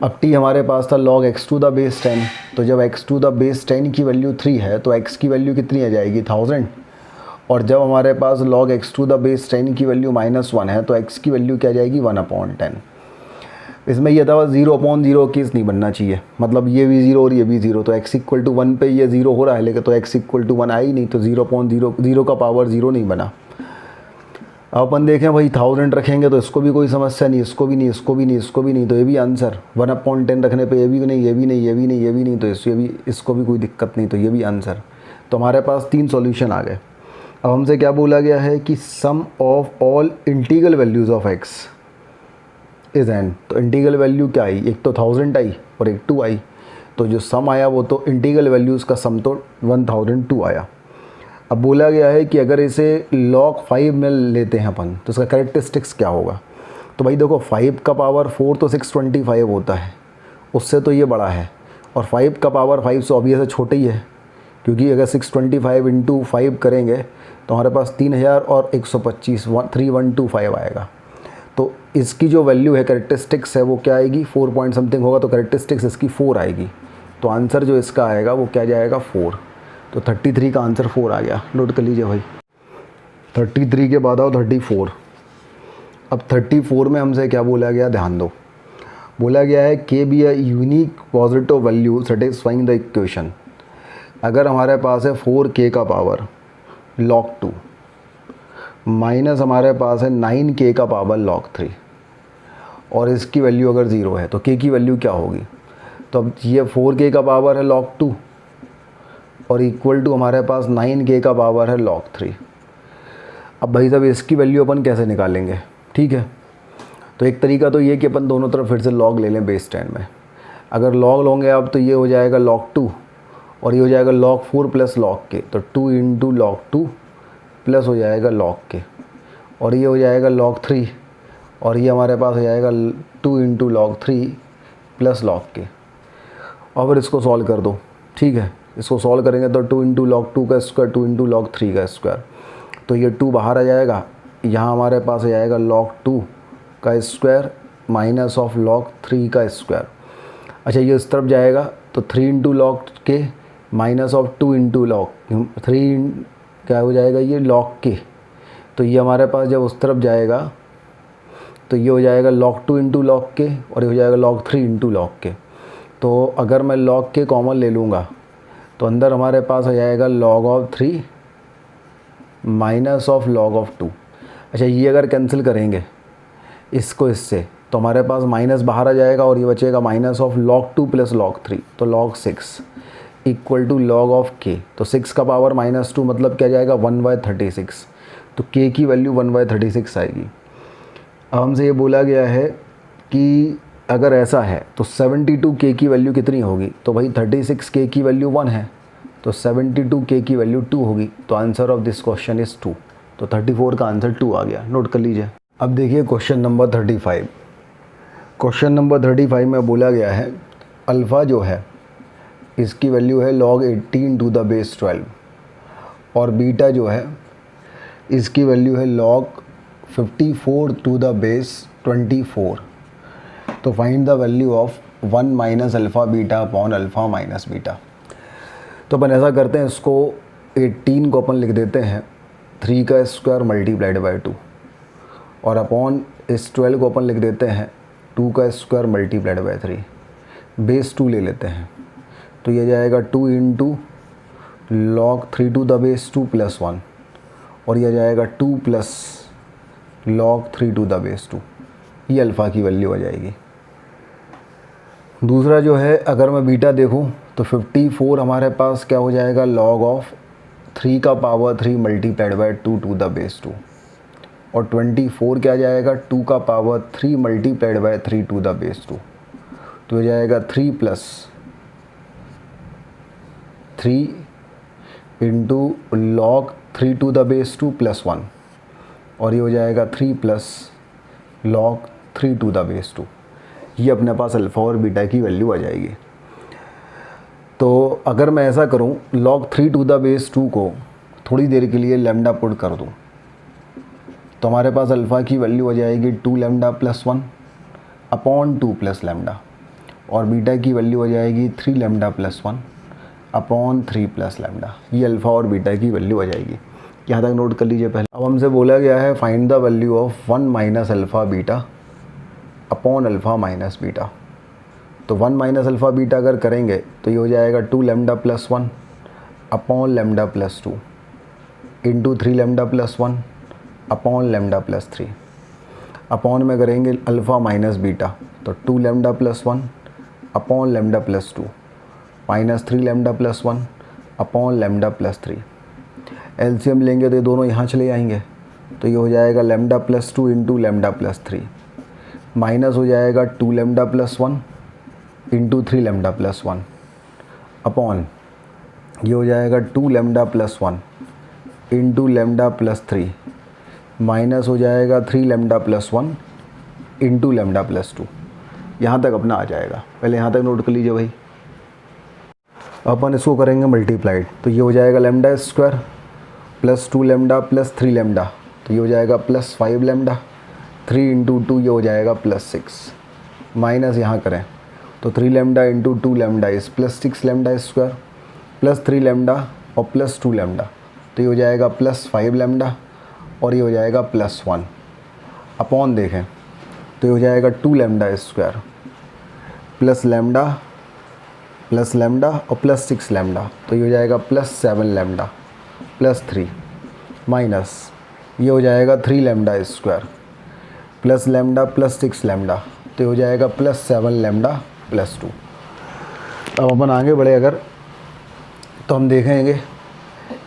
अब t हमारे पास था log x to the base 10, तो जब x टू द बेस 10 की वैल्यू 3 है तो x की वैल्यू कितनी आ जाएगी 1000। और जब हमारे पास log x to the base 10 की वैल्यू -1 है तो x की वैल्यू क्या जाएगी 1/10। इसमें यह था 0/0 केस नहीं बनना चाहिए, मतलब ये भी 0 और ये भी 0, तो x इक्वल टू 1 पे ये 0 हो रहा है, लेकिन तो x इक्वल टू 1 आई नहीं, तो 0/0 0 का पावर 0 नहीं बना। अब अपन देखें भाई 1000 रखेंगे तो इसको भी कोई समस्या नहीं, इसको भी नहीं, इसको भी नहीं, इसको भी नहीं, तो ये भी आंसर। 1/10 रखने पे ये भी नहीं, ये भी नहीं, ये भी नहीं, ये भी नहीं, तो इसको भी कोई दिक्कत नहीं, तो ये भी आंसर। तो हमारे पास 3 सॉल्यूशन आ गए। अब हमसे क्या बोला गया है कि sum of all integral values of x is N, तो इंटीग्रल वैल्यू क्या आई, एक तो 1000 आई और एक 2 आई, तो जो सम आया वो तो इंटीग्रल वैल्यूज़ का सम तो 1002 आया। अब बोला गया है कि अगर इसे log 5 में लेते हैं अपन तो इसका कैरेक्टरिस्टिक्स क्या होगा। तो भाई देखो 5 का पावर 4 तो 625 होता है, उससे तो ये बड़ा है, और 5 का पावर 5 से ऑब्वियस छोटा ही है, क्योंकि अगर 625 इंटू 5 करेंगे तो हमारे पास 3000 और 125 3125 आएगा। तो इसकी जो वैल्यू है कैरेक्टरिस्टिक्स है वो क्या आएगी, 4 पॉइंट समथिंग होगा, तो कैरेक्टरिस्टिक्स इसकी 4 आएगी। तो आंसर जो इसका आएगा वो क्या जाएगा 4। तो 33 का आंसर 4 आ गया, नोट कर लीजिए भाई। 33 के बाद आओ 34। अब 34 में हमसे क्या बोला गया, ध्यान दो। बोला गया है के be a unique positive value satisfying the equation. अगर हमारे पास है 4k का पावर log 2 माइनस हमारे पास है 9k का पावर log 3, और इसकी वैल्यू अगर 0 है तो k की वैल्यू क्या होगी। तो अब ये 4k का पावर है log 2 और इक्वल टू हमारे पास 9k का पावर है log 3। अब भाई साहब इसकी वैल्यू अपन कैसे निकालेंगे, ठीक है। तो एक तरीका तो ये कि अपन दोनों तरफ फिर से log ले लें बेस 10 में। अगर log लोगे अब तो ये हो जाएगा log 2 और ये हो जाएगा log 4 प्लस log k, तो 2 इंटू log 2 प्लस हो जाएगा log k, और ये हो जाएगा log 3 और ये हमारे पास हो जाएगा 2 into log 3 plus log k। और फिर इसको सॉल्व कर दो, ठीक है। इसको सॉल्व करेंगे तो 2 इंटू log 2 का स्क्वायर 2 इंटू log 3 का स्क्वायर, तो ये 2 बाहर आ जाएगा। यहाँ हमारे पास आ जाएगा log 2 का स्क्वायर माइनस ऑफ log 3 का स्क्वायर। अच्छा ये इस तरफ जाएगा तो 3 into log k minus of 2 into log 3 क्या हो जाएगा ये log k। तो ये हमारे पास जब उस तरफ जाएगा तो ये हो जाएगा log 2 इंटू log k और ये हो जाएगा log 3 इंटू log k। तो अगर मैं log k कॉमन ले लूँगा तो अंदर हमारे पास हो जाएगा log of 3 minus of log of 2। अच्छा ये अगर कैंसिल करेंगे इसको इससे तो हमारे पास माइनस बाहर आ जाएगा और ये बचेगा minus of log 2 plus log 3, तो log 6 equal to log of k। तो 6 का पावर -2 मतलब क्या जाएगा 1/36, तो k की वैल्यू 1/36 आएगी। अब हमसे ये बोला गया है कि अगर ऐसा है तो 72k की वैल्यू कितनी होगी। तो भाई 36k की वैल्यू 1 है तो 72k की वैल्यू 2 होगी। तो answer of this question is 2। तो 34 का आंसर 2 आ गया, नोट कर लीजिए। अब देखिए क्वेश्चन नंबर 35। क्वेश्चन नंबर 35 में बोला गया है अल्फ़ा जो है इसकी वैल्यू है log 18 टू द बेस 12 और बीटा जो है इसकी वैल्यू है log 54 टू द बेस 24। तो find the value of 1 minus alpha beta upon alpha minus beta. तो अपन ऐसा करते हैं, इसको 18 को अपन लिख देते हैं 3 का स्क्वायर मल्टीप्लाइड बाई 2 और अपॉन इस 12 को अपन लिख देते हैं 2 का स्क्वायर मल्टीप्लाइड बाई 3, बेस 2 ले लेते हैं। तो ये जाएगा 2 into log 3 to the base 2 plus 1 और यह जाएगा 2 plus log 3 to the base 2। ये अल्फ़ा की वैल्यू आ जाएगी। दूसरा जो है अगर मैं बीटा देखूं तो 54 हमारे पास क्या हो जाएगा log ऑफ 3 का power 3 multiplied by 2 to the base 2 और 24 क्या जाएगा 2 का power 3 multiplied by 3 to the base 2। तो हो जाएगा 3 plus 3 into log 3 to the base 2 plus 1 और ये हो जाएगा 3 plus log 3 to the base 2। ये अपने पास अल्फ़ा और बीटा की वैल्यू आ जाएगी। तो अगर मैं ऐसा करूं log 3 टू द बेस 2 को थोड़ी देर के लिए लैम्डा पुट कर दूं तो हमारे पास अल्फ़ा की वैल्यू आ जाएगी 2 lambda plus 1 upon 2 plus lambda और बीटा की वैल्यू आ जाएगी 3 lambda plus 1 upon 3 plus lambda. ये अल्फ़ा और बीटा की वैल्यू आ जाएगी। यहाँ तक नोट कर लीजिए पहले। अब हमसे बोला गया है find the value of 1 minus alpha beta upon alpha minus beta. तो 1 माइनस अल्फ़ा बीटा अगर करेंगे तो ये हो जाएगा 2 lambda plus 1 upon lambda plus 2 into 3 lambda plus 1 upon lambda plus 3। Upon में करेंगे अल्फ़ा माइनस बीटा तो 2 lambda plus 1 upon lambda plus 2 minus 3 lambda plus 1 upon lambda plus 3। LCM लेंगे तो ये दोनों यहाँ चले आएंगे तो ये हो जाएगा lambda plus 2 into lambda plus 3 minus हो जाएगा 2 lambda plus 1 into 3 lambda plus 1 upon ये हो जाएगा 2 lambda plus 1 into lambda plus 3 minus हो जाएगा 3 lambda plus 1 into lambda plus 2। यहाँ तक अपना आ जाएगा। पहले यहाँ तक नोट कर लीजिए भाई। अपन इसको करेंगे मल्टीप्लाइड, तो ये हो जाएगा lambda square plus 2 lambda plus 3 lambda, तो ये हो जाएगा प्लस 5 लेमडा, 3 इंटू 2 ये हो जाएगा प्लस 6, माइनस यहाँ करें तो 3 लेमडा इंटू 2 लेमडा इस plus 6 lambda square plus 3 lambda और प्लस 2 लेमडा, तो ये हो जाएगा प्लस 5 लेमडा और ये हो जाएगा प्लस 1 अपॉन देखें तो ये हो जाएगा 2 लेमडा स्क्वायर प्लस लेमडा और प्लस 6 लेमडा, तो ये हो जाएगा प्लस 7 लेमडा प्लस 3 माइनस ये हो जाएगा 3 lambda square plus lambda plus 6 lambda, तो ये हो जाएगा प्लस 7 लेमडा प्लस 2। अब अपन आगे बढ़े अगर तो हम देखेंगे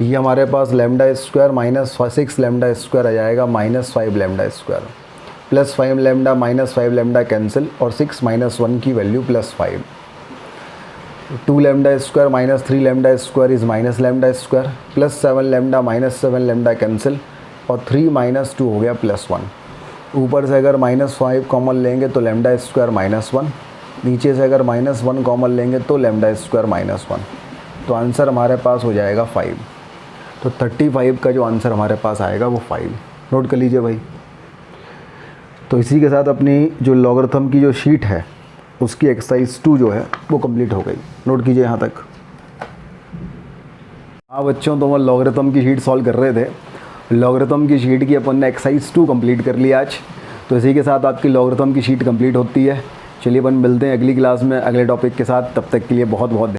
ये हमारे पास lambda square minus 6 lambda square आ जाएगा minus 5 lambda square plus 5 lambda minus 5 lambda cancel और 6 माइनस 1 की value plus 5। 2 lambda square minus 3 lambda square is minus lambda square plus 7 lambda minus 7 lambda cancel और 3 माइनस 2 हो गया plus 1। ऊपर से अगर माइनस 5 कॉमन लेंगे तो लेमडा स्क्वायर माइनस 1, नीचे से अगर माइनस 1 कॉमन लेंगे तो लेमडा स्क्वायर माइनस 1, तो आंसर हमारे पास हो जाएगा 5। तो 35 का जो आंसर हमारे पास आएगा वो 5। नोट कर लीजिए भाई। तो इसी के साथ अपनी जो लॉगरिथम की जो शीट है उसकी एक्सरसाइज 2 जो है वो कंप्लीट हो गई। नोट कीजिए यहाँ तक। हाँ बच्चों, तो हम लॉगरिथम की शीट सॉल्व कर रहे थे। लॉगरिथम की शीट की अपन ने एक्सरसाइज 2 कंप्लीट कर लिया आज। तो इसी के साथ आपकी लॉगरिथम की शीट कंप्लीट होती है। चलिए अपन मिलते हैं अगली क्लास में अगले टॉपिक के साथ। तब तक के लिए बहुत बहुत